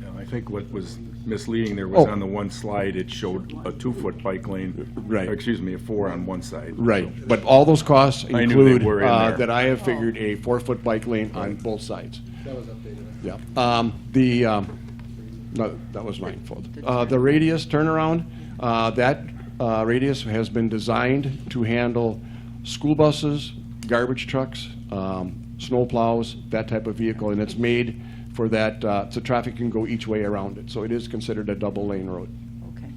Yeah, I think what was misleading there was Oh. on the one slide, it showed a 2-foot bike lane. Right. Or excuse me, a 4 on one side. Right, but all those costs I knew they include were in there. that I have figured a 4-foot bike lane on both sides. That was updated. Yeah. No, that was my fault. The radius turnaround, that radius has been designed to handle school buses, garbage trucks, snow plows, that type of vehicle, and it's made for that, so traffic can go each way around it. So it is considered a double-lane road. Okay.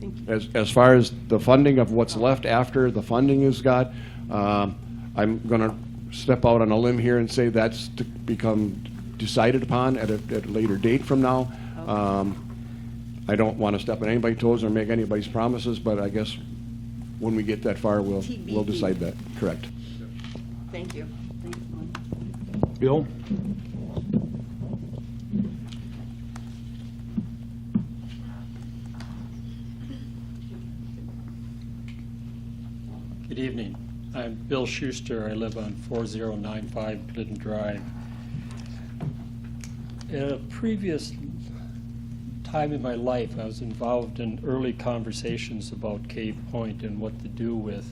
Thank you. As far as the funding of what's left after the funding is got, I'm going to step out on a limb here and say that's to become decided upon at a later date from now. I don't want to step on anybody's toes or make anybody's promises, but I guess when we get that far, we'll TBD. decide that. Correct. Thank you. Thank you. Bill? Good evening. I'm Bill Schuster. I live on 4095 Glidden Drive. At a previous time in my life, I was involved in early conversations about Cave Point and what to do with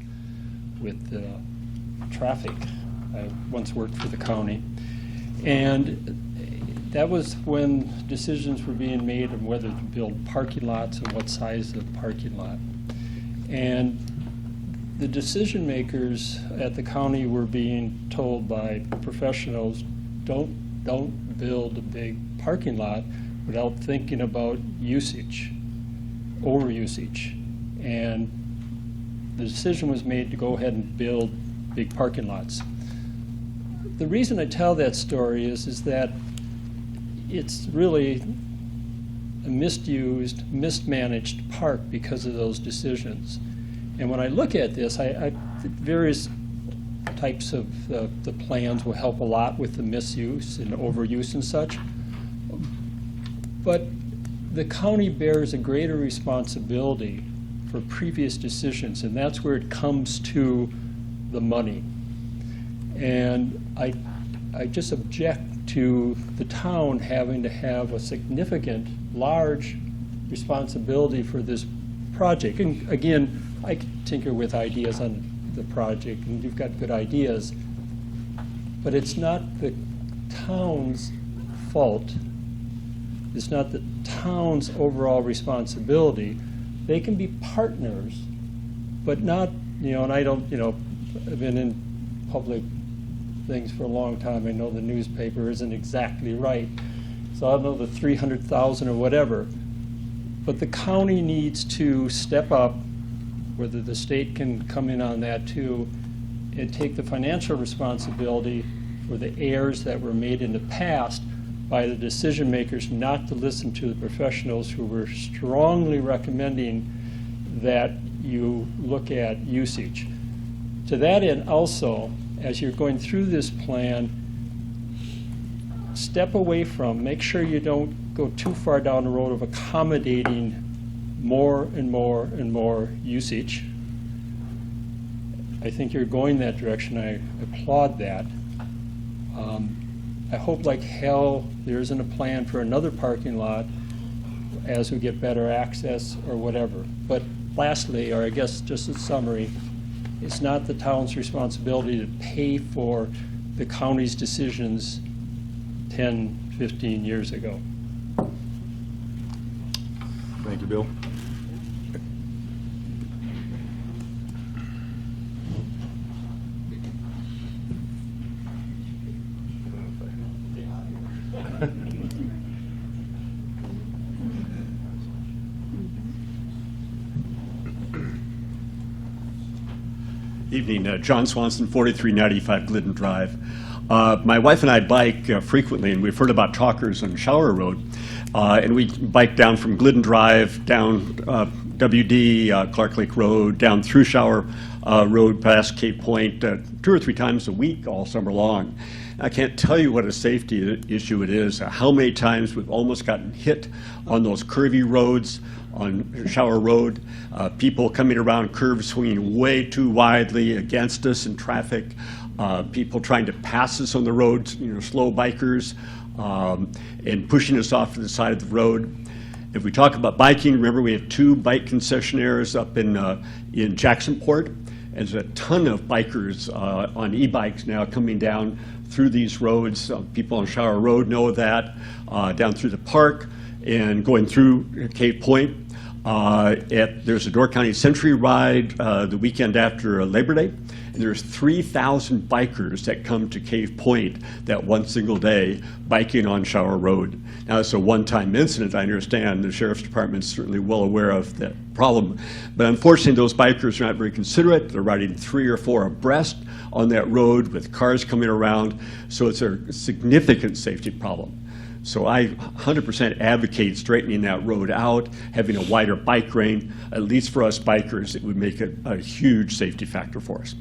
traffic. I once worked for the county. And that was when decisions were being made on whether to build parking lots and what size of parking lot. And the decision makers at the county were being told by professionals, don't build a big parking lot without thinking about usage, overusage. And the decision was made to go ahead and build big parking lots. The reason I tell that story is that it's really a misused, mismanaged park because of those decisions. And when I look at this, various types of the plans will help a lot with the misuse and overuse and such. But the county bears a greater responsibility for previous decisions, and that's where it comes to the money. And I just object to the town having to have a significant, large responsibility for this project. And again, I can tinker with ideas on the project, and you've got good ideas, but it's not the town's fault. It's not the town's overall responsibility. They can be partners, but not, and I don't, I've been in public things for a long time. I know the newspaper isn't exactly right. So I don't know the 300,000 or whatever. But the county needs to step up, whether the state can come in on that too, and take the financial responsibility for the errors that were made in the past by the decision makers not to listen to the professionals who were strongly recommending that you look at usage. To that end also, as you're going through this plan, step away from, make sure you don't go too far down the road of accommodating more and more and more usage. I think you're going that direction. I applaud that. I hope like hell there isn't a plan for another parking lot as we get better access or whatever. But lastly, or I guess just a summary, it's not the town's responsibility to pay for the county's decisions 10, 15 years ago. Thank you, Bill. Evening, John Swanson, 4395 Glidden Drive. My wife and I bike frequently, and we've heard about talkers on Schauer Road. And we bike down from Glidden Drive, down WD, Clark Lake Road, down through Schauer Road, past Cape Point, 2 or 3 times a week all summer long. I can't tell you what a safety issue it is, how many times we've almost gotten hit on those curvy roads on Schauer Road, people coming around curves swinging way too widely against us in traffic, people trying to pass us on the roads, slow bikers, and pushing us off to the side of the road. If we talk about biking, remember we have 2 bike concessionaires up in Jacksonport. And there's a ton of bikers on e-bikes now coming down through these roads. People on Schauer Road know that, down through the park and going through Cape Point. There's a Door County Century Ride the weekend after Labor Day. And there's 3,000 bikers that come to Cave Point that one single day biking on Schauer Road. Now, it's a one-time incident, I understand. The Sheriff's Department's certainly well aware of that problem. But unfortunately, those bikers are not very considerate. They're riding 3 or 4 abreast on that road with cars coming around. So it's a significant safety problem. So I 100% advocate straightening that road out, having a wider bike lane. At least for us bikers, it would make a huge safety factor for us.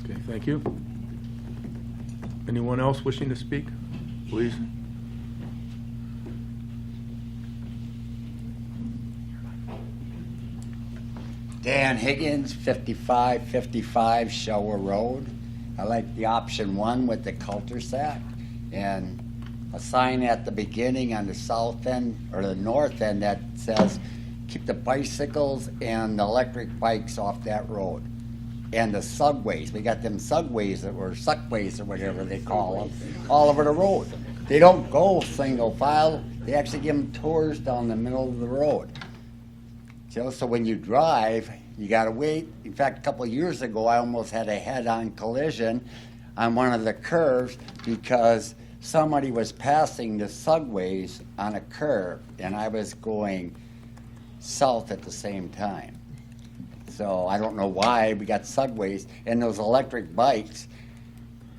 Okay, thank you. Anyone else wishing to speak? Please. Dan Higgins, 5555 Schauer Road. I like the option 1 with the cul-de-sac and a sign at the beginning on the south end or the north end that says keep the bicycles and the electric bikes off that road. And the subways, we got them subways or suckways or whatever they call them, all over the road. They don't go single file, they actually give them tours down the middle of the road. So when you drive, you gotta wait. In fact, a couple of years ago, I almost had a head-on collision on one of the curves because somebody was passing the subways on a curve and I was going south at the same time. So I don't know why we got subways and those electric bikes.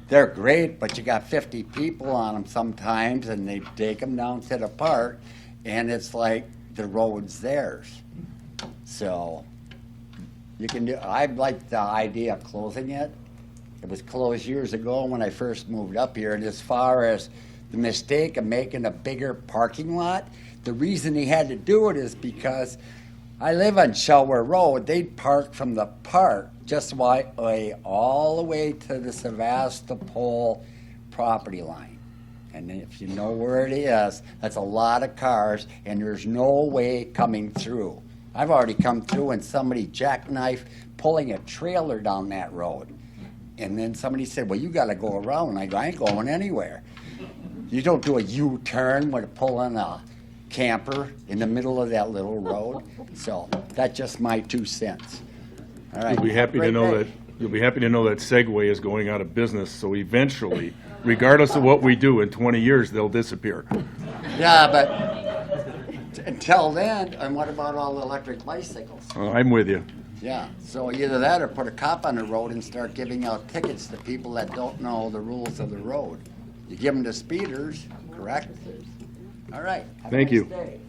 They're great, but you got 50 people on them sometimes and they take them down to the park and it's like the road's theirs. So you can do, I like the idea of closing it. It was closed years ago when I first moved up here, and as far as the mistake of making a bigger parking lot. The reason he had to do it is because I live on Schauer Road. They'd park from the park just all the way to the Sevastopol property line. And if you know where it is, that's a lot of cars, and there's no way coming through. I've already come through and somebody jackknifed pulling a trailer down that road. And then somebody said, well, you gotta go around. And I go, I ain't going anywhere. You don't do a U-turn with pulling a camper in the middle of that little road. So that's just my 2 cents. All right. You'll be happy to Great know day. that, you'll be happy to know that Segway is going out of business, so eventually, regardless of what we do, in 20 years, they'll disappear. Yeah, but until then, and what about all the electric bicycles? I'm with you. Yeah, so either that or put a cop on the road and start giving out tickets to people that don't know the rules of the road. You give them to speeders, correct? All right. Have a Thank nice you. day.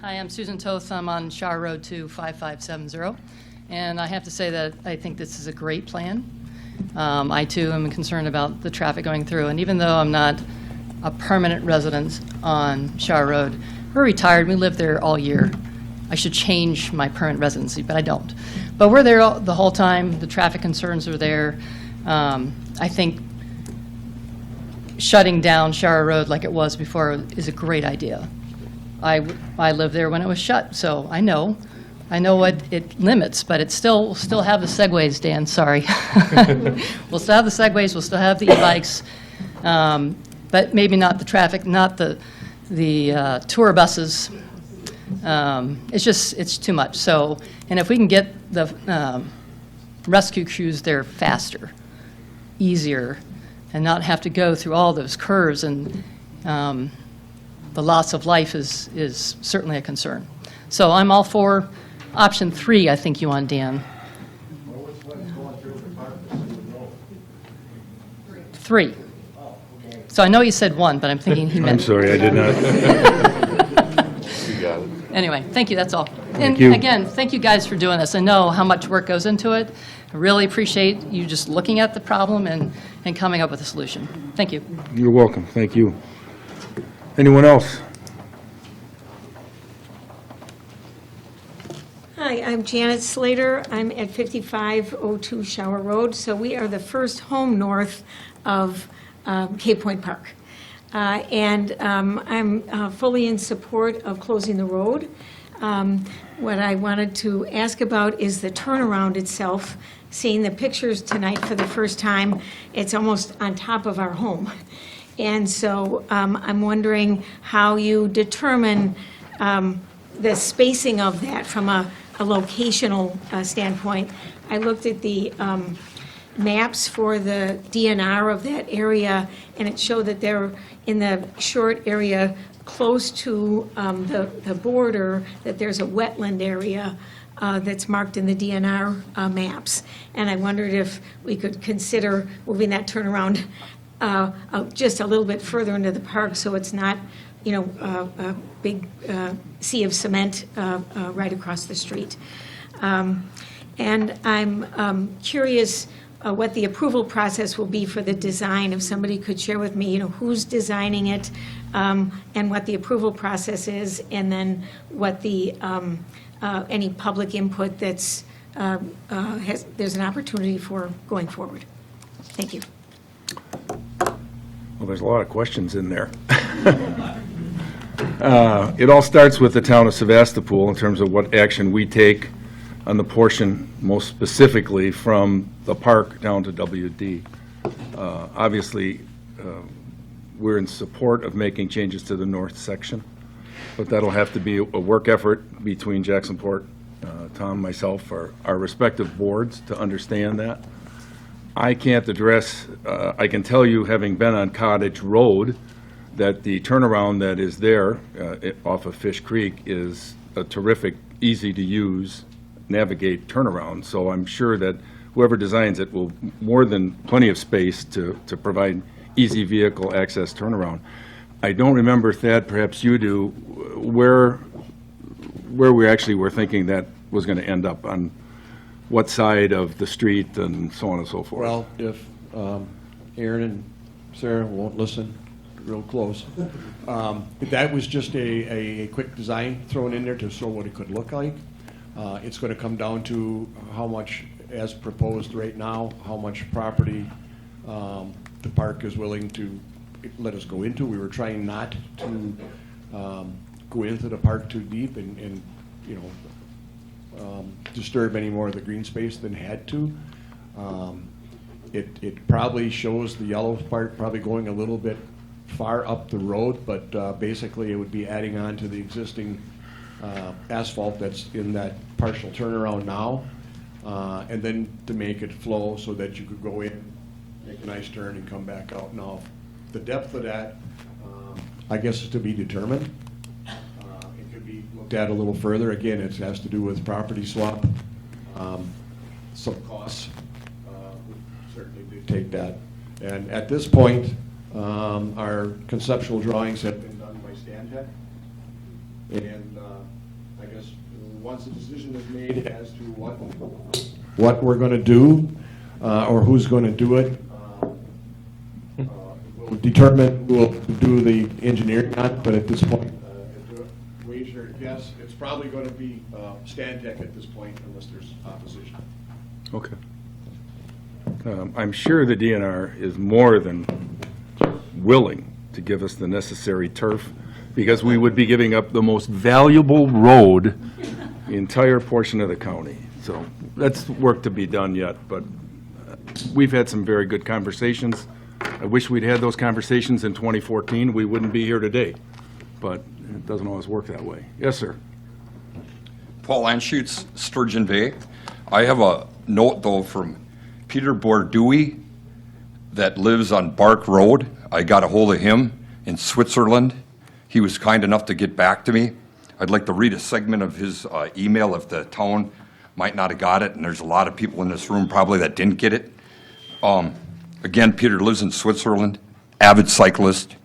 Hi, I'm Susan Toth. I'm on Schauer Road 25570. And I have to say that I think this is a great plan. I too am concerned about the traffic going through. And even though I'm not a permanent resident on Schauer Road, we're retired. We live there all year. I should change my permanent residency, but I don't. But we're there the whole time. The traffic concerns are there. I think shutting down Schauer Road like it was before is a great idea. I lived there when it was shut, so I know what it limits, but it we'll still have the segways, Dan, sorry. We'll still have the segways, we'll still have the e-bikes, but maybe not the traffic, not the tour buses. It's too much. So, and if we can get the rescue crews there faster, easier, and not have to go through all those curves, and the loss of life is certainly a concern. So I'm all for option 3, I think you want, Dan. 3. So I know you said 1, but I'm thinking he meant. I'm sorry, I did not. Anyway, thank you, that's all. Thank you. And again, thank you guys for doing this. I know how much work goes into it. I really appreciate you just looking at the problem and coming up with a solution. Thank you. You're welcome, thank you. Anyone else? Hi, I'm Janet Slater. I'm at 5502 Schauer Road. So we are the first home north of Cape Point Park. I'm fully in support of closing the road. What I wanted to ask about is the turnaround itself. Seeing the pictures tonight for the first time, it's almost on top of our home. And so I'm wondering how you determine the spacing of that from a locational standpoint. I looked at the maps for the DNR of that area, and it showed that they're in the short area close to the border, that there's a wetland area that's marked in the DNR maps. And I wondered if we could consider moving that turnaround just a little bit further into the park, so it's not, a big sea of cement right across the street. And I'm curious what the approval process will be for the design. If somebody could share with me, who's designing it, and what the approval process is, and then what the any public input that's there's an opportunity for going forward. Thank you. Well, there's a lot of questions in there. It all starts with the town of Sevastopol in terms of what action we take on the portion, most specifically from the park down to WD. Obviously, we're in support of making changes to the north section, but that'll have to be a work effort between Jacksonport, Tom, myself, our respective boards to understand that. I can't address, I can tell you, having been on Cottage Road, that the turnaround that is there off of Fish Creek is a terrific, easy-to-use, navigate turnaround. So I'm sure that whoever designs it will more than plenty of space to provide easy vehicle access turnaround. I don't remember, Thad, perhaps you do, where where we actually were thinking that was going to end up, on what side of the street and so on and so forth. Well, if Aaron and Sarah won't listen real close, that was just a quick design thrown in there to show what it could look like. It's going to come down to how much, as proposed right now, how much property the park is willing to let us go into. We were trying not to go into the park too deep and you know, disturb any more of the green space than had to. It probably shows the yellow part probably going a little bit far up the road, but basically it would be adding on to the existing asphalt that's in that partial turnaround now, and then to make it flow so that you could go in, make a nice turn, and come back out. Now, the depth of that, I guess, is to be determined. It could be looked at a little further. Again, it has to do with property swap. Some costs would certainly dictate that. And at this point, our conceptual drawings have been done by Stantec. And I guess once a decision is made as to what we're going to do, or who's going to do it, we'll determine who will do the engineering on it. But at this point, wager or guess, it's probably going to be Stantec at this point, unless there's opposition. Okay. I'm sure the DNR is more than willing to give us the necessary turf, because we would be giving up the most valuable road the entire portion of the county. So that's work to be done yet, but we've had some very good conversations. I wish we'd had those conversations in 2014. We wouldn't be here today, but it doesn't always work that way. Yes, sir. Paul Anschutz, Sturgeon Bay. I have a note, though, from Peter Bordeaux that lives on Bark Road. I got a hold of him in Switzerland. He was kind enough to get back to me. I'd like to read a segment of his email if the town might not have got it, and there's a lot of people in this room probably that didn't get it. Again, Peter lives in Switzerland, avid cyclist.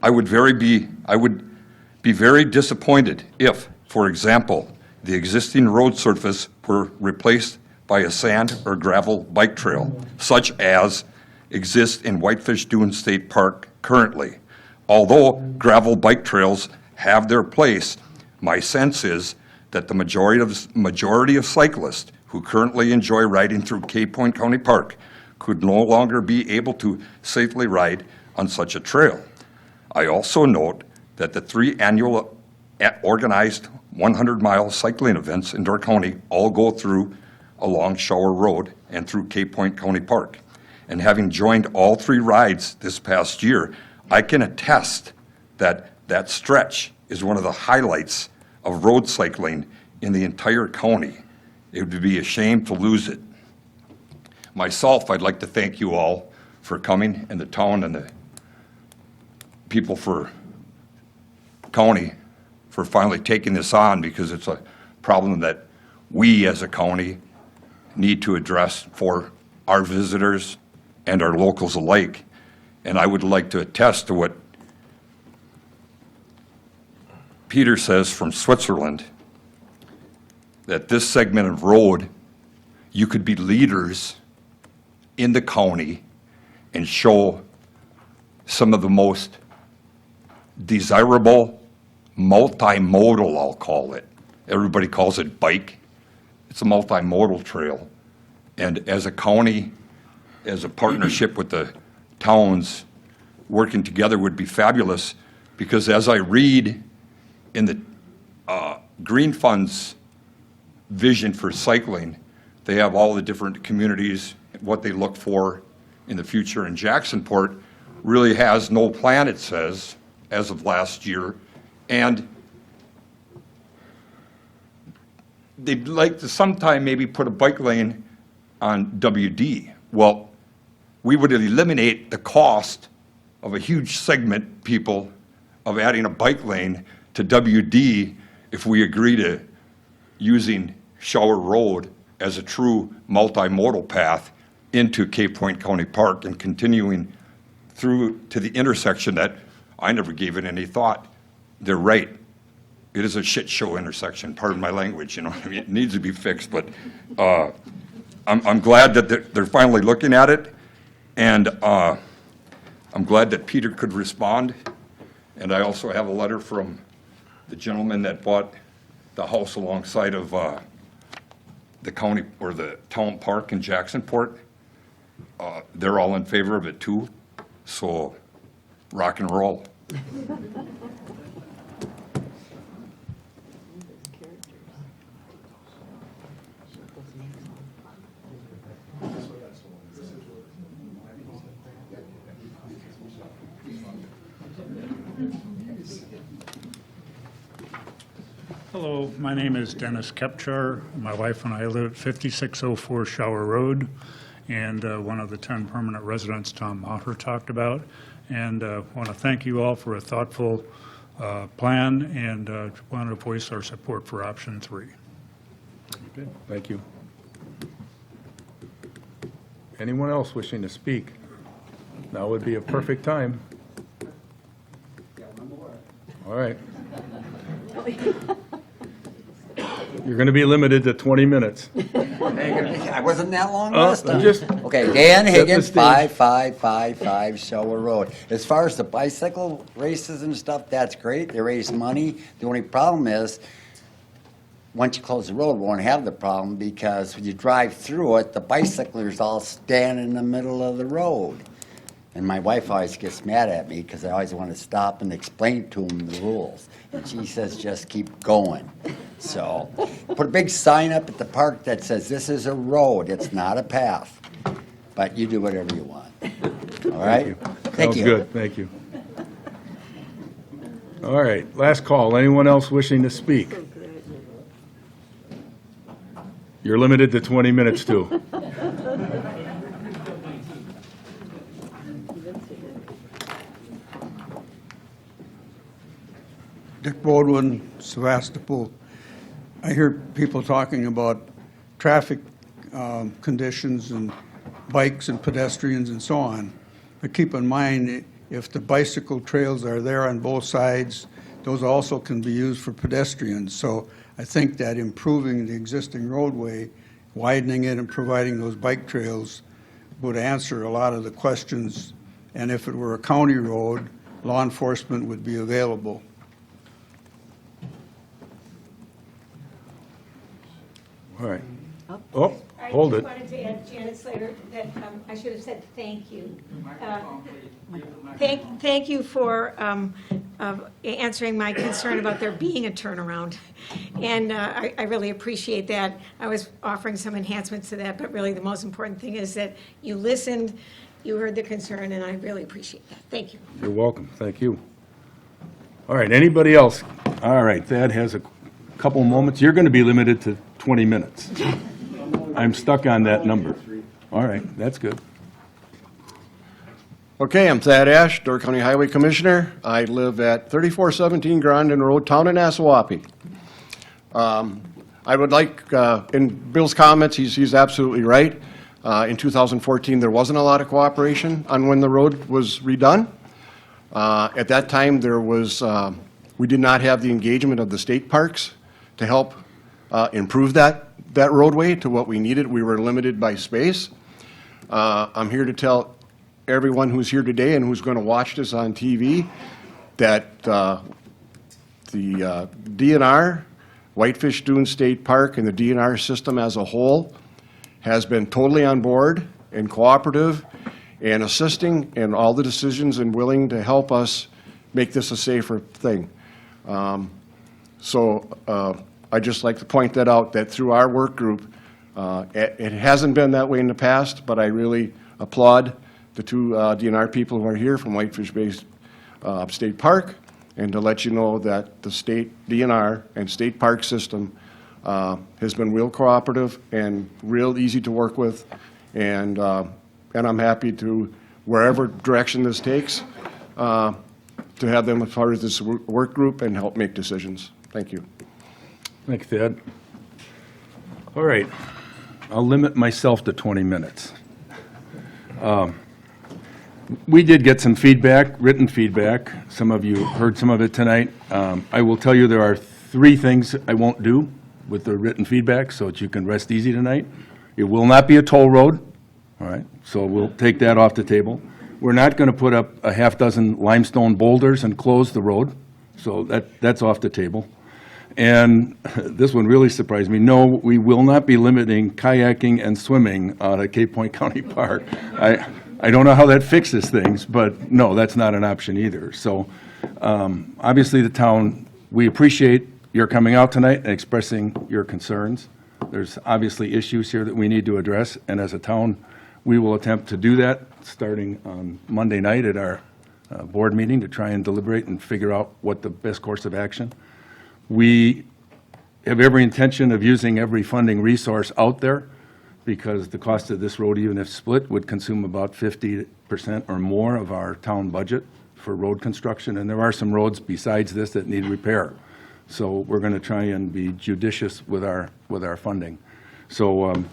I would be very disappointed if, for example, the existing road surface were replaced by a sand or gravel bike trail, such as exists in Whitefish Dune State Park currently. Although gravel bike trails have their place, my sense is that the majority of cyclists who currently enjoy riding through Cape Point County Park could no longer be able to safely ride on such a trail. I also note that the 3 annual organized 100-mile cycling events in Door County all go through along Schauer Road and through Cape Point County Park. And having joined all 3 rides this past year, I can attest that that stretch is one of the highlights of road cycling in the entire county. It would be a shame to lose it. Myself, I'd like to thank you all for coming, and the town and the people for county for finally taking this on, because it's a problem that we as a county need to address for our visitors and our locals alike. And I would like to attest to what Peter says from Switzerland, that this segment of road, you could be leaders in the county and show some of the most desirable multimodal, I'll call it. Everybody calls it bike. It's a multimodal trail. And as a county, as a partnership with the towns, working together would be fabulous, because as I read in the Green Fund's vision for cycling, they have all the different communities, what they look for in the future. And Jacksonport really has no plan, it says, as of last year. And they'd like to sometime maybe put a bike lane on WD. Well, we would eliminate the cost of a huge segment, people, of adding a bike lane to WD if we agree to using Schauer Road as a true multimodal path into Cape Point County Park and continuing through to the intersection that I never gave it any thought. They're right. it is a shit show intersection, pardon my language, you know, I mean, it needs to be fixed, but I'm glad that they're finally looking at it, and I'm glad that Peter could respond, and I also have a letter from the gentleman that bought the house alongside of the county, or the town park in Jacksonport. They're all in favor of it too, so rock and roll. Hello, my name is Dennis Kepchar. My wife and I live at 5604 Schauer Road, and one of the 10 permanent residents Tom Maher talked about. And want to thank you all for a thoughtful plan, and want to voice our support for option 3. Okay, thank you. Anyone else wishing to speak? Now would be a perfect time. All right. You're going to be limited to 20 minutes. I wasn't that long Oh, last time. just Okay, Dan set the Higgins, stage. 5555 Schauer Road. As far as the bicycle races and stuff, that's great. They raise money. The only problem is, once you close the road, we won't have the problem, because when you drive through it, the bicyclers all stand in the middle of the road. And my wife always gets mad at me because I always want to stop and explain to them the rules. And she says, just keep going. So, put a big sign up at the park that says, this is a road, it's not a path. But you do whatever you want. All right? Thank Sounds you. good, thank you. All right, last call. Anyone else wishing to speak? You're limited to 20 minutes too. Dick Baldwin, Sevastopol. I hear people talking about traffic conditions and bikes and pedestrians and so on. But keep in mind, if the bicycle trails are there on both sides, those also can be used for pedestrians. So I think that improving the existing roadway, widening it and providing those bike trails would answer a lot of the questions. And if it were a county road, law enforcement would be available. All right. Oh, hold it. I just wanted to add, Janet Slater, that I should have said thank you. Thank you for answering my concern about there being a turnaround. And I really appreciate that. I was offering some enhancements to that, but really the most important thing is that you listened, you heard the concern, and I really appreciate that. Thank you. You're welcome, thank you. All right, anybody else? All right, Thad has a couple moments. You're going to be limited to 20 minutes. I'm stuck on that number. All right, that's good. Okay, I'm Thad Ash, Door County Highway Commissioner. I live at 3417 Grandin Road, Town of Nassauwappi. I would like, in Bill's comments, he's absolutely right. In 2014, there wasn't a lot of cooperation on when the road was redone. At that time, there was, we did not have the engagement of the state parks to help improve that roadway to what we needed. We were limited by space. I'm here to tell everyone who's here today and who's going to watch this on TV that the DNR, Whitefish Dune State Park, and the DNR system as a whole has been totally on board and cooperative and assisting in all the decisions and willing to help us make this a safer thing. I'd just like to point that out, that through our work group, it hasn't been that way in the past, but I really applaud the two DNR people who are here from Whitefish Bay State Park, and to let you know that the state DNR and state park system has been real cooperative and real easy to work with, and I'm happy to, wherever direction this takes, to have them as part of this work group and help make decisions. Thank you. Thanks, Thad. All right, I'll limit myself to 20 minutes. We did get some feedback, written feedback. Some of you heard some of it tonight. I will tell you there are 3 things I won't do with the written feedback, so that you can rest easy tonight. It will not be a toll road, all right? So we'll take that off the table. We're not going to put up a half dozen limestone boulders and close the road, so that's off the table. And this one really surprised me. No, we will not be limiting kayaking and swimming at Cape Point County Park. I don't know how that fixes things, but no, that's not an option either. So obviously the town, we appreciate your coming out tonight and expressing your concerns. There's obviously issues here that we need to address, and as a town, we will attempt to do that starting on Monday night at our board meeting to try and deliberate and figure out what the best course of action. We have every intention of using every funding resource out there because the cost of this road, even if split, would consume about 50% or more of our town budget for road construction. And there are some roads besides this that need repair. So we're going to try and be judicious with our funding. So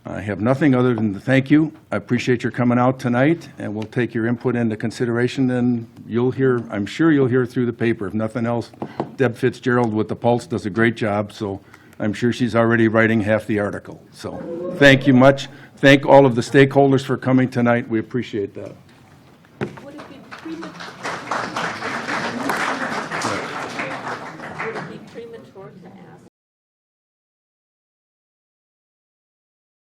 I have nothing other than to thank you. I appreciate your coming out tonight, and we'll take your input into consideration, and you'll hear, I'm sure you'll hear through the paper. If nothing else, Deb Fitzgerald with the Pulse does a great job, so I'm sure she's already writing half the article. So thank you much. Thank all of the stakeholders for coming tonight. We appreciate that. Would it be premature?